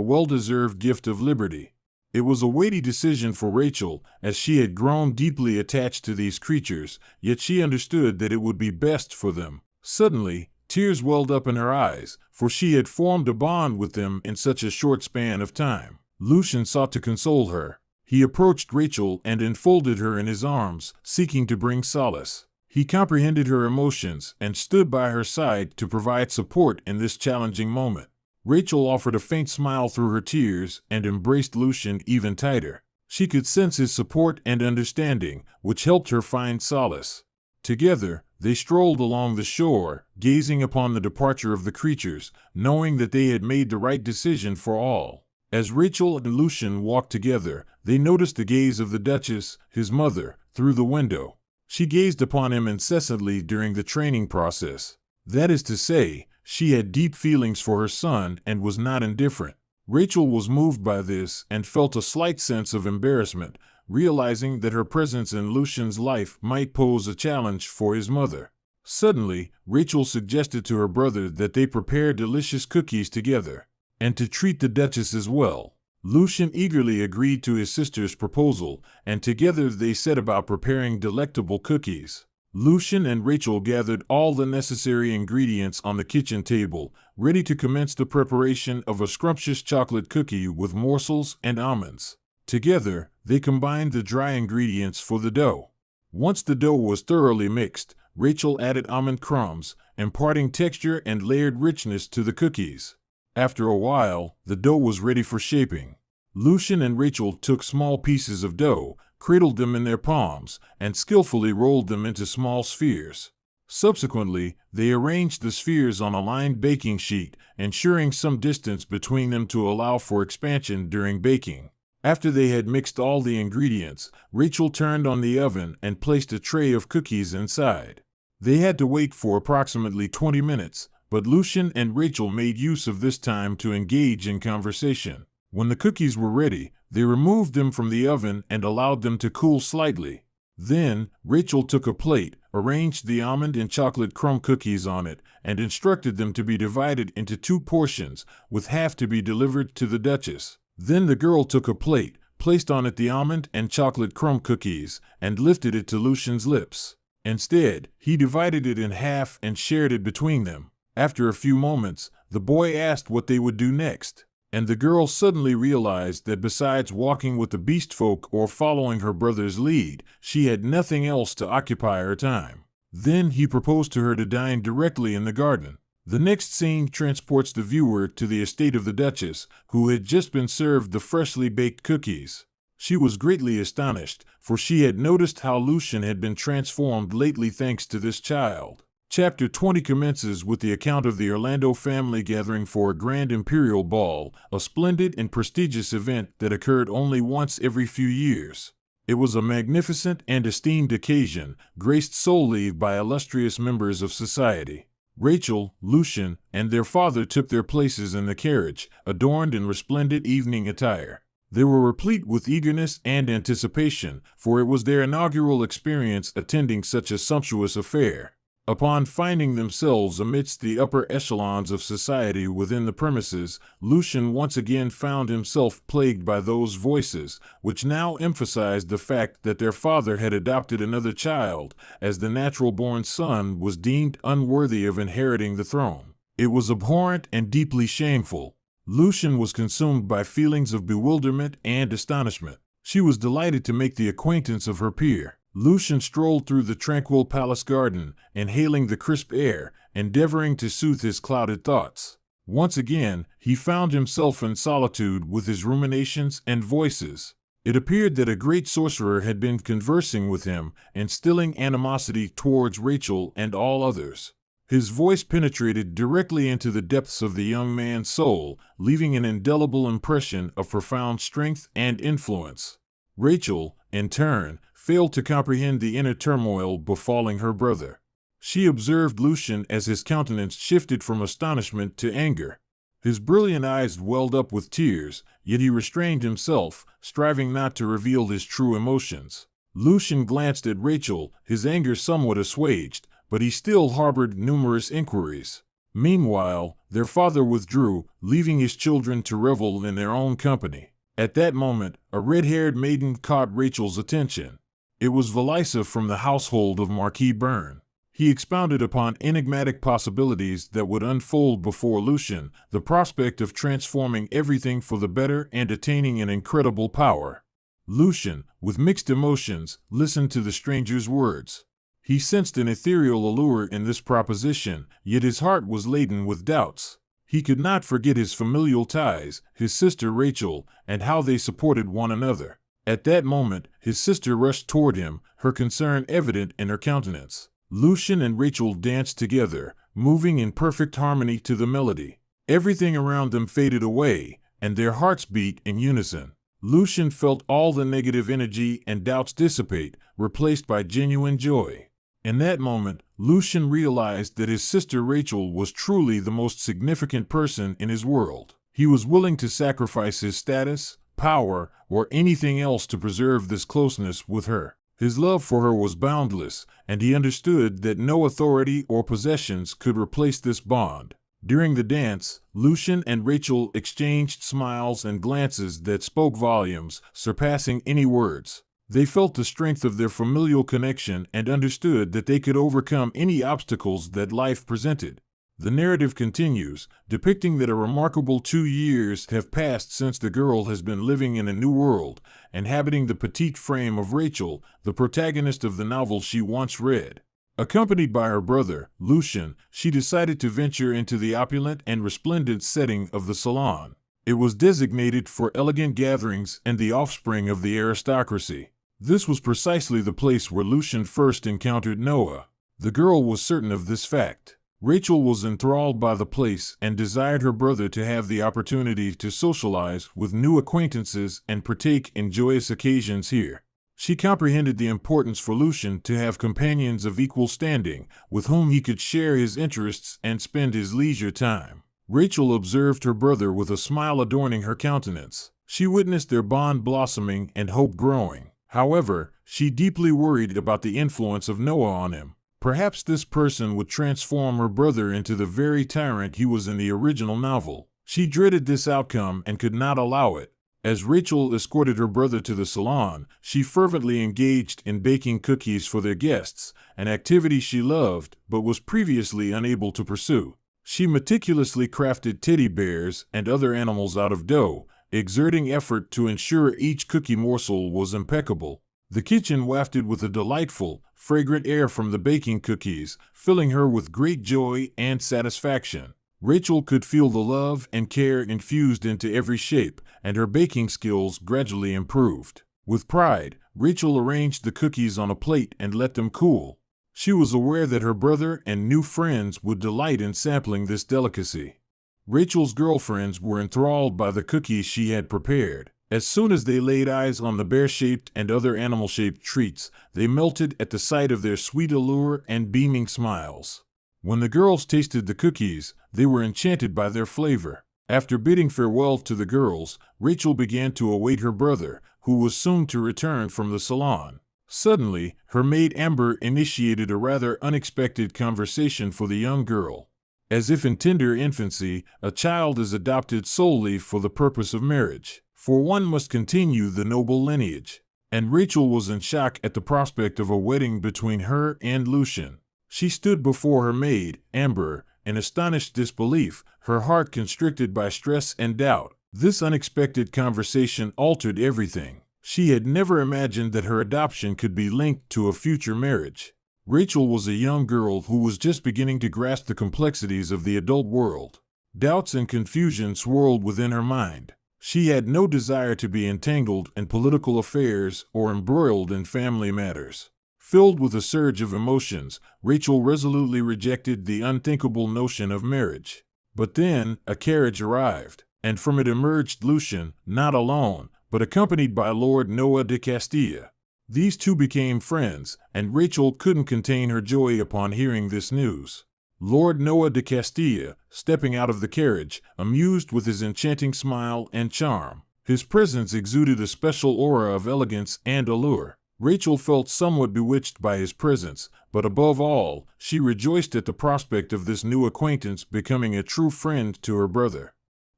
well-deserved gift of liberty. It was a weighty decision for Rachel, as she had grown deeply attached to these creatures, yet she understood that it would be best for them. Suddenly, Tears welled up in her eyes, for she had formed a bond with them in such a short span of time. Lucian sought to console her. He approached Rachel and enfolded her in his arms, seeking to bring solace. He comprehended her emotions and stood by her side to provide support in this challenging moment. Rachel offered a faint smile through her tears and embraced Lucian even tighter. She could sense his support and understanding, which helped her find solace. Together, they strolled along the shore, gazing upon the departure of the creatures, knowing that they had made the right decision for all. As Rachel and Lucian walked together, they noticed the gaze of the Duchess, his mother, through the window. She gazed upon him incessantly during the training process. That is to say, she had deep feelings for her son and was not indifferent. Rachel was moved by this and felt a slight sense of embarrassment, realizing that her presence in Lucian's life might pose a challenge for his mother. Suddenly, Rachel suggested to her brother that they prepare delicious cookies together, and to treat the Duchess as well. Lucian eagerly agreed to his sister's proposal, and together they set about preparing delectable cookies. Lucian and Rachel gathered all the necessary ingredients on the kitchen table, ready to commence the preparation of a scrumptious chocolate cookie with morsels and almonds. Together, they combined the dry ingredients for the dough. Once the dough was thoroughly mixed, Rachel added almond crumbs, imparting texture and layered richness to the cookies. After a while, the dough was ready for shaping. Lucian and Rachel took small pieces of dough, cradled them in their palms, and skillfully rolled them into small spheres. Subsequently, they arranged the spheres on a lined baking sheet, ensuring some distance between them to allow for expansion during baking. After they had mixed all the ingredients, Rachel turned on the oven and placed a tray of cookies inside. They had to wait for approximately 20 minutes, but Lucian and Rachel made use of this time to engage in conversation. When the cookies were ready, they removed them from the oven and allowed them to cool slightly. Then, Rachel took a plate, arranged the almond and chocolate crumb cookies on it, and instructed them to be divided into 2 portions, with half to be delivered to the Duchess. Then the girl took a plate, placed on it the almond and chocolate crumb cookies, and lifted it to Lucian's lips. Instead, he divided it in half and shared it between them. After a few moments, the boy asked what they would do next, and the girl suddenly realized that besides walking with the beast folk or following her brother's lead, she had nothing else to occupy her time. Then he proposed to her to dine directly in the garden. The next scene transports the viewer to the estate of the Duchess, who had just been served the freshly baked cookies. She was greatly astonished, for she had noticed how Lucian had been transformed lately thanks to this child. Chapter 20 commences with the account of the Orlando family gathering for a grand imperial ball, a splendid and prestigious event that occurred only once every few years. It was a magnificent and esteemed occasion, graced solely by illustrious members of society. Rachel, Lucian, and their father took their places in the carriage, adorned in resplendent evening attire. They were replete with eagerness and anticipation, for it was their inaugural experience attending such a sumptuous affair. Upon finding themselves amidst the upper echelons of society within the premises, Lucian once again found himself plagued by those voices, which now emphasized the fact that their father had adopted another child, as the natural-born son was deemed unworthy of inheriting the throne. It was abhorrent and deeply shameful. Lucian was consumed by feelings of bewilderment and astonishment. She was delighted to make the acquaintance of her peer. Lucian strolled through the tranquil palace garden, inhaling the crisp air, endeavoring to soothe his clouded thoughts. Once again, he found himself in solitude with his ruminations and voices. It appeared that a great sorcerer had been conversing with him, instilling animosity towards Rachel and all others. His voice penetrated directly into the depths of the young man's soul, leaving an indelible impression of profound strength and influence. Rachel, in turn, failed to comprehend the inner turmoil befalling her brother. She observed Lucian as his countenance shifted from astonishment to anger. His brilliant eyes welled up with tears, yet he restrained himself, striving not to reveal his true emotions. Lucian glanced at Rachel, his anger somewhat assuaged, but he still harbored numerous inquiries. Meanwhile, their father withdrew, leaving his children to revel in their own company. At that moment, a red-haired maiden caught Rachel's attention. It was Valisa from the household of Marquis Byrne. He expounded upon enigmatic possibilities that would unfold before Lucian, the prospect of transforming everything for the better and attaining an incredible power. Lucian, with mixed emotions, listened to the stranger's words. He sensed an ethereal allure in this proposition, yet his heart was laden with doubts. He could not forget his familial ties, his sister Rachel, and how they supported one another. At that moment, his sister rushed toward him, her concern evident in her countenance. Lucian and Rachel danced together, moving in perfect harmony to the melody. Everything around them faded away, and their hearts beat in unison. Lucian felt all the negative energy and doubts dissipate, replaced by genuine joy. In that moment, Lucian realized that his sister Rachel was truly the most significant person in his world. He was willing to sacrifice his status, power, or anything else to preserve this closeness with her. His love for her was boundless, and he understood that no authority or possessions could replace this bond. During the dance, Lucian and Rachel exchanged smiles and glances that spoke volumes, surpassing any words. They felt the strength of their familial connection and understood that they could overcome any obstacles that life presented. The narrative continues, depicting that a remarkable 2 years have passed since the girl has been living in a new world, inhabiting the petite frame of Rachel, the protagonist of the novel she once read. Accompanied by her brother, Lucian, she decided to venture into the opulent and resplendent setting of the salon. It was designated for elegant gatherings and the offspring of the aristocracy. This was precisely the place where Lucian first encountered Noah. The girl was certain of this fact. Rachel was enthralled by the place and desired her brother to have the opportunity to socialize with new acquaintances and partake in joyous occasions here. She comprehended the importance for Lucian to have companions of equal standing, with whom he could share his interests and spend his leisure time. Rachel observed her brother with a smile adorning her countenance. She witnessed their bond blossoming and hope growing. However, she deeply worried about the influence of Noah on him. Perhaps this person would transform her brother into the very tyrant he was in the original novel. She dreaded this outcome and could not allow it. As Rachel escorted her brother to the salon, she fervently engaged in baking cookies for their guests, an activity she loved but was previously unable to pursue. She meticulously crafted teddy bears and other animals out of dough, exerting effort to ensure each cookie morsel was impeccable. The kitchen wafted with a delightful, fragrant air from the baking cookies, filling her with great joy and satisfaction. Rachel could feel the love and care infused into every shape, and her baking skills gradually improved. With pride, Rachel arranged the cookies on a plate and let them cool. She was aware that her brother and new friends would delight in sampling this delicacy. Rachel's girlfriends were enthralled by the cookies she had prepared. As soon as they laid eyes on the bear-shaped and other animal-shaped treats, they melted at the sight of their sweet allure and beaming smiles. When the girls tasted the cookies, they were enchanted by their flavor. After bidding farewell to the girls, Rachel began to await her brother, who was soon to return from the salon. Suddenly, her maid Amber initiated a rather unexpected conversation for the young girl. As if in tender infancy, a child is adopted solely for the purpose of marriage, for one must continue the noble lineage. And Rachel was in shock at the prospect of a wedding between her and Lucian. She stood before her maid, Amber, in astonished disbelief, her heart constricted by stress and doubt. This unexpected conversation altered everything. She had never imagined that her adoption could be linked to a future marriage. Rachel was a young girl who was just beginning to grasp the complexities of the adult world. Doubts and confusion swirled within her mind. She had no desire to be entangled in political affairs or embroiled in family matters. Filled with a surge of emotions, Rachel resolutely rejected the unthinkable notion of marriage. But then, a carriage arrived, and from it emerged Lucian, not alone, but accompanied by Lord Noah de Castilla. These two became friends, and Rachel couldn't contain her joy upon hearing this news. Lord Noah de Castilla, stepping out of the carriage, amused with his enchanting smile and charm. His presence exuded a special aura of elegance and allure. Rachel felt somewhat bewitched by his presence, but above all, she rejoiced at the prospect of this new acquaintance becoming a true friend to her brother.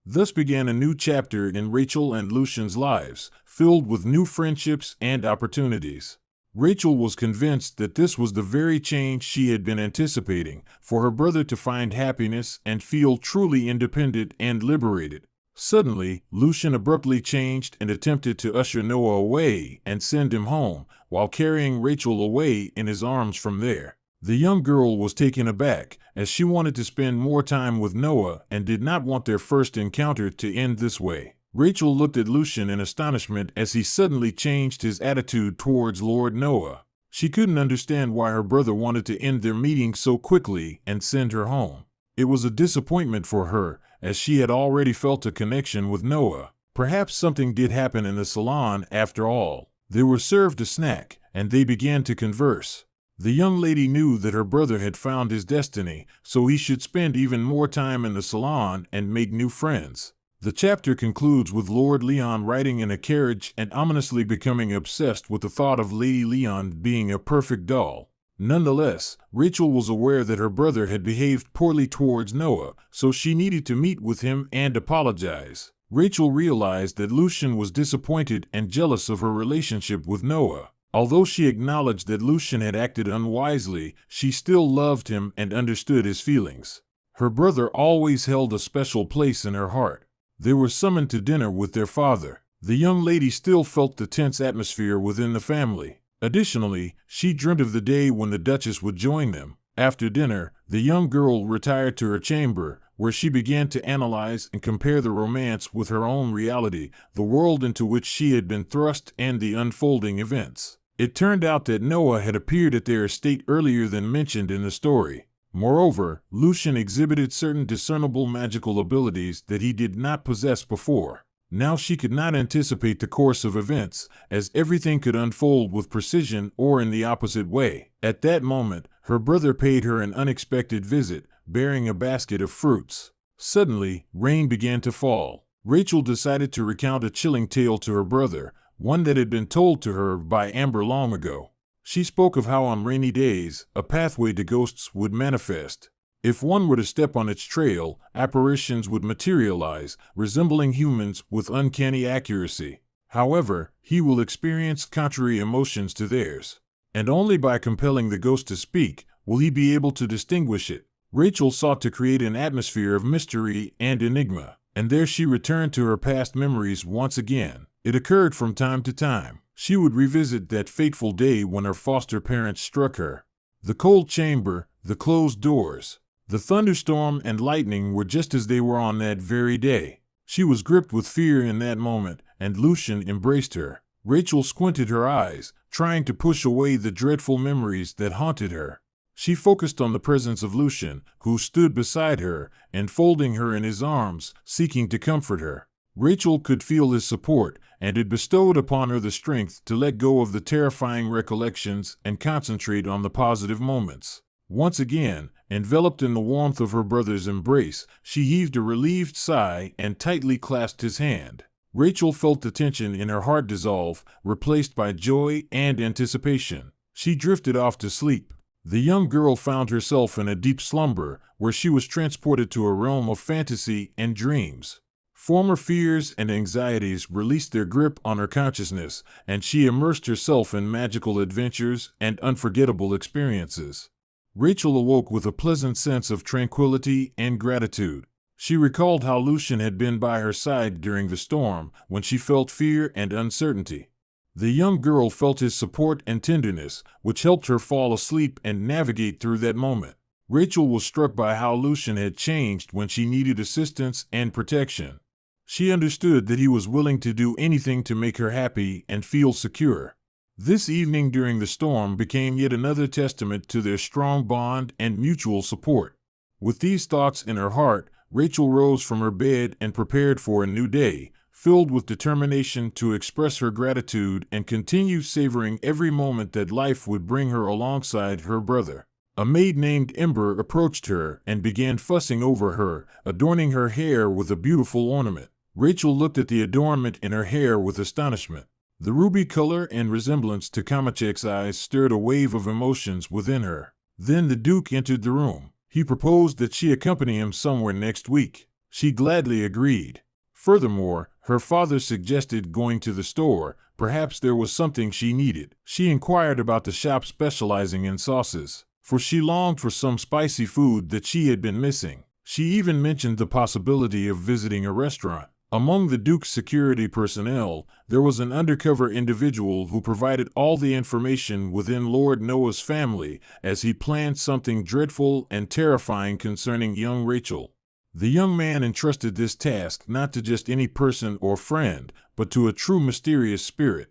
Thus began a new chapter in Rachel and Lucian's lives, filled with new friendships and opportunities. Rachel was convinced that this was the very change she had been anticipating, for her brother to find happiness and feel truly independent and liberated. Suddenly, Lucian abruptly changed and attempted to usher Noah away and send him home, while carrying Rachel away in his arms from there. The young girl was taken aback, as she wanted to spend more time with Noah and did not want their first encounter to end this way. Rachel looked at Lucian in astonishment as he suddenly changed his attitude towards Lord Noah. She couldn't understand why her brother wanted to end their meeting so quickly and send her home. It was a disappointment for her, as she had already felt a connection with Noah. Perhaps something did happen in the salon after all. They were served a snack, and they began to converse. The young lady knew that her brother had found his destiny, so he should spend even more time in the salon and make new friends. The chapter concludes with Lord Leon riding in a carriage and ominously becoming obsessed with the thought of Lady Leon being a perfect doll. Nonetheless, Rachel was aware that her brother had behaved poorly towards Noah, so she needed to meet with him and apologize. Rachel realized that Lucian was disappointed and jealous of her relationship with Noah. Although she acknowledged that Lucian had acted unwisely, she still loved him and understood his feelings. Her brother always held a special place in her heart. They were summoned to dinner with their father. The young lady still felt the tense atmosphere within the family. Additionally, she dreamt of the day when the Duchess would join them. After dinner, the young girl retired to her chamber, where she began to analyze and compare the romance with her own reality, the world into which she had been thrust, and the unfolding events. It turned out that Noah had appeared at their estate earlier than mentioned in the story. Moreover, Lucian exhibited certain discernible magical abilities that he did not possess before. Now she could not anticipate the course of events, as everything could unfold with precision or in the opposite way. At that moment, her brother paid her an unexpected visit, bearing a basket of fruits. Suddenly, rain began to fall. Rachel decided to recount a chilling tale to her brother, one that had been told to her by Amber long ago. She spoke of how on rainy days, a pathway to ghosts would manifest. If one were to step on its trail, apparitions would materialize, resembling humans with uncanny accuracy. However, he will experience contrary emotions to theirs. And only by compelling the ghost to speak will he be able to distinguish it. Rachel sought to create an atmosphere of mystery and enigma, and there she returned to her past memories once again. It occurred from time to time. She would revisit that fateful day when her foster parents struck her. The cold chamber, the closed doors, the thunderstorm and lightning were just as they were on that very day. She was gripped with fear in that moment, and Lucian embraced her. Rachel squinted her eyes, trying to push away the dreadful memories that haunted her. She focused on the presence of Lucian, who stood beside her, enfolding her in his arms, seeking to comfort her. Rachel could feel his support, and it bestowed upon her the strength to let go of the terrifying recollections and concentrate on the positive moments. Once again, enveloped in the warmth of her brother's embrace, she heaved a relieved sigh and tightly clasped his hand. Rachel felt the tension in her heart dissolve, replaced by joy and anticipation. She drifted off to sleep. The young girl found herself in a deep slumber, where she was transported to a realm of fantasy and dreams. Former fears and anxieties released their grip on her consciousness, and she immersed herself in magical adventures and unforgettable experiences. Rachel awoke with a pleasant sense of tranquility and gratitude. She recalled how Lucian had been by her side during the storm, when she felt fear and uncertainty. The young girl felt his support and tenderness, which helped her fall asleep and navigate through that moment. Rachel was struck by how Lucian had changed when she needed assistance and protection. She understood that he was willing to do anything to make her happy and feel secure. This evening during the storm became yet another testament to their strong bond and mutual support. With these thoughts in her heart, Rachel rose from her bed and prepared for a new day, filled with determination to express her gratitude and continue savoring every moment that life would bring her alongside her brother. A maid named Ember approached her and began fussing over her, adorning her hair with a beautiful ornament. Rachel looked at the adornment in her hair with astonishment. The ruby color and resemblance to Kamachek's eyes stirred a wave of emotions within her. Then the Duke entered the room. He proposed that she accompany him somewhere next week. She gladly agreed. Furthermore, her father suggested going to the store, Perhaps there was something she needed. She inquired about the shop specializing in sauces, for she longed for some spicy food that she had been missing. She even mentioned the possibility of visiting a restaurant. Among the Duke's security personnel, there was an undercover individual who provided all the information within Lord Noah's family as he planned something dreadful and terrifying concerning young Rachel. The young man entrusted this task not to just any person or friend, but to a true mysterious spirit.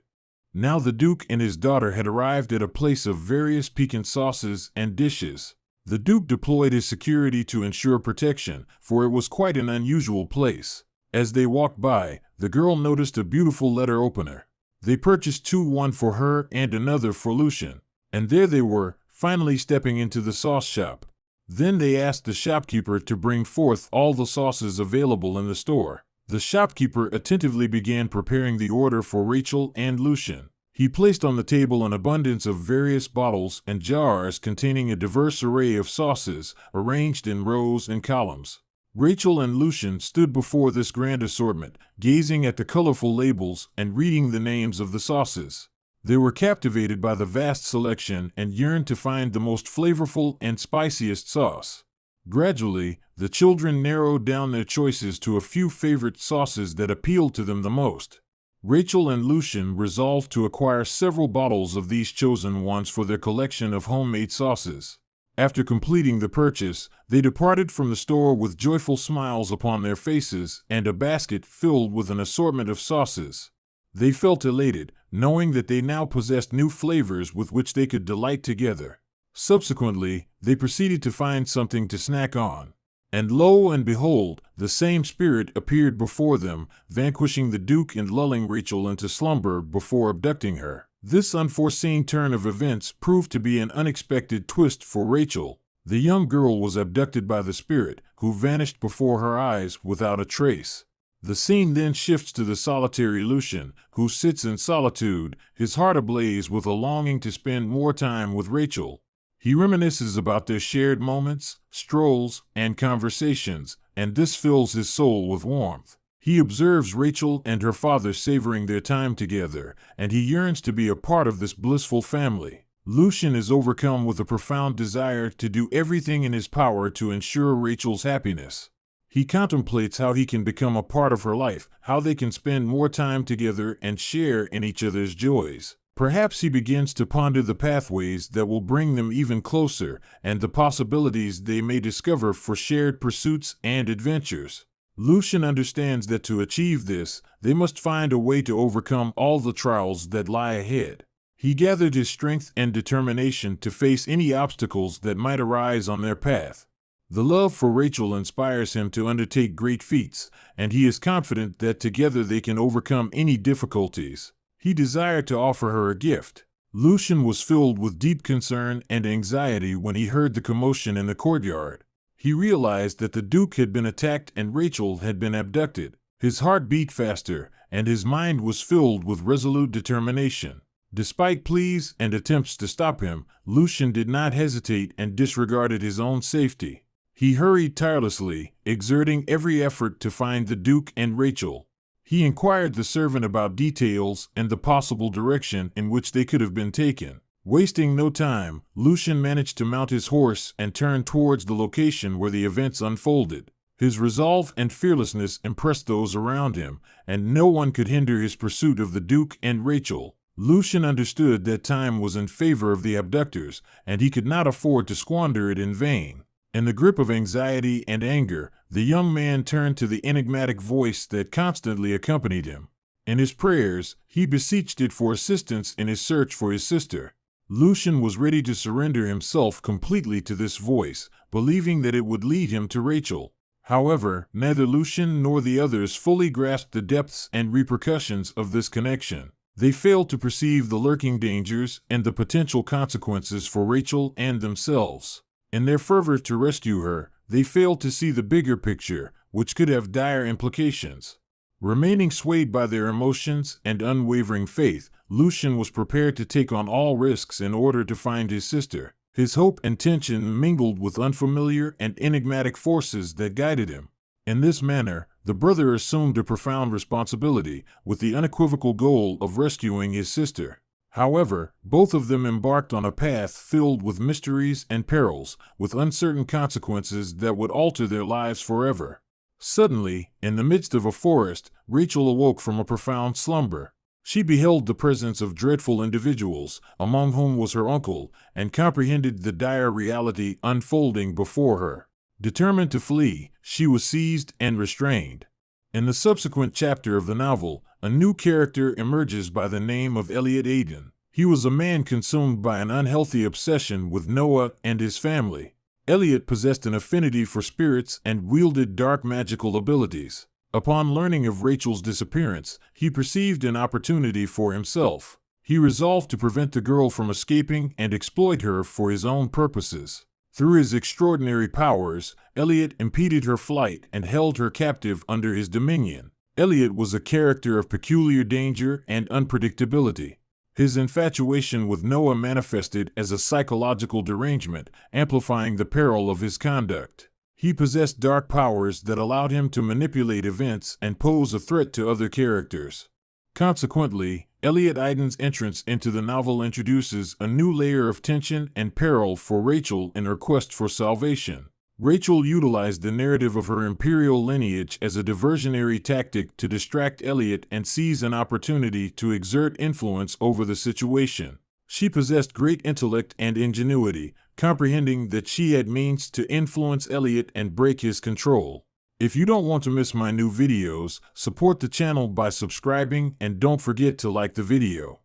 Now the Duke and his daughter had arrived at a place of various piquant sauces and dishes. The Duke deployed his security to ensure protection, for it was quite an unusual place. As they walked by, the girl noticed a beautiful letter opener. They purchased two, one for her and another for Lucien. And there they were, finally stepping into the sauce shop. Then they asked the shopkeeper to bring forth all the sauces available in the store. The shopkeeper attentively began preparing the order for Rachel and Lucien. He placed on the table an abundance of various bottles and jars containing a diverse array of sauces, arranged in rows and columns. Rachel and Lucien stood before this grand assortment, gazing at the colorful labels and reading the names of the sauces. They were captivated by the vast selection and yearned to find the most flavorful and spiciest sauce. Gradually, the children narrowed down their choices to a few favorite sauces that appealed to them the most. Rachel and Lucien resolved to acquire several bottles of these chosen ones for their collection of homemade sauces. After completing the purchase, they departed from the store with joyful smiles upon their faces and a basket filled with an assortment of sauces. They felt elated, knowing that they now possessed new flavors with which they could delight together. Subsequently, they proceeded to find something to snack on. And lo and behold, the same spirit appeared before them, vanquishing the Duke and lulling Rachel into slumber before abducting her. This unforeseen turn of events proved to be an unexpected twist for Rachel. The young girl was abducted by the spirit, who vanished before her eyes without a trace. The scene then shifts to the solitary Lucien, who sits in solitude, his heart ablaze with a longing to spend more time with Rachel. He reminisces about their shared moments, strolls, and conversations, and this fills his soul with warmth. He observes Rachel and her father savoring their time together, and he yearns to be a part of this blissful family. Lucien is overcome with a profound desire to do everything in his power to ensure Rachel's happiness. He contemplates how he can become a part of her life, how they can spend more time together and share in each other's joys. Perhaps he begins to ponder the pathways that will bring them even closer and the possibilities they may discover for shared pursuits and adventures. Lucien understands that to achieve this, they must find a way to overcome all the trials that lie ahead. He gathered his strength and determination to face any obstacles that might arise on their path. The love for Rachel inspires him to undertake great feats, and he is confident that together they can overcome any difficulties. He desired to offer her a gift. Lucien was filled with deep concern and anxiety when he heard the commotion in the courtyard. He realized that the Duke had been attacked and Rachel had been abducted. His heart beat faster, and his mind was filled with resolute determination. Despite pleas and attempts to stop him, Lucien did not hesitate and disregarded his own safety. He hurried tirelessly, exerting every effort to find the Duke and Rachel. He inquired the servant about details and the possible direction in which they could have been taken. Wasting no time, Lucien managed to mount his horse and turn towards the location where the events unfolded. His resolve and fearlessness impressed those around him, and no one could hinder his pursuit of the Duke and Rachel. Lucien understood that time was in favor of the abductors, and he could not afford to squander it in vain. In the grip of anxiety and anger, the young man turned to the enigmatic voice that constantly accompanied him. In his prayers, he beseeched it for assistance in his search for his sister. Lucien was ready to surrender himself completely to this voice, believing that it would lead him to Rachel. However, neither Lucien nor the others fully grasped the depths and repercussions of this connection. They failed to perceive the lurking dangers and the potential consequences for Rachel and themselves. In their fervor to rescue her, they failed to see the bigger picture, which could have dire implications. Remaining swayed by their emotions and unwavering faith, Lucien was prepared to take on all risks in order to find his sister. His hope and tension mingled with unfamiliar and enigmatic forces that guided him. In this manner, The brother assumed a profound responsibility, with the unequivocal goal of rescuing his sister. However, both of them embarked on a path filled with mysteries and perils, with uncertain consequences that would alter their lives forever. Suddenly, in the midst of a forest, Rachel awoke from a profound slumber. She beheld the presence of dreadful individuals, among whom was her uncle, and comprehended the dire reality unfolding before her. Determined to flee, she was seized and restrained. In the subsequent chapter of the novel, a new character emerges by the name of Elliot Aiden. He was a man consumed by an unhealthy obsession with Noah and his family. Elliot possessed an affinity for spirits and wielded dark magical abilities. Upon learning of Rachel's disappearance, he perceived an opportunity for himself. He resolved to prevent the girl from escaping and exploit her for his own purposes. Through his extraordinary powers, Elliot impeded her flight and held her captive under his dominion. Elliot was a character of peculiar danger and unpredictability. His infatuation with Noah manifested as a psychological derangement, amplifying the peril of his conduct. He possessed dark powers that allowed him to manipulate events and pose a threat to other characters. Consequently, Elliot Aiden's entrance into the novel introduces a new layer of tension and peril for Rachel in her quest for salvation. Rachel utilized the narrative of her imperial lineage as a diversionary tactic to distract Elliot and seize an opportunity to exert influence over the situation. She possessed great intellect and ingenuity, comprehending that she had means to influence Elliot and break his control. If you don't want to miss my new videos, support the channel by subscribing and don't forget to like the video.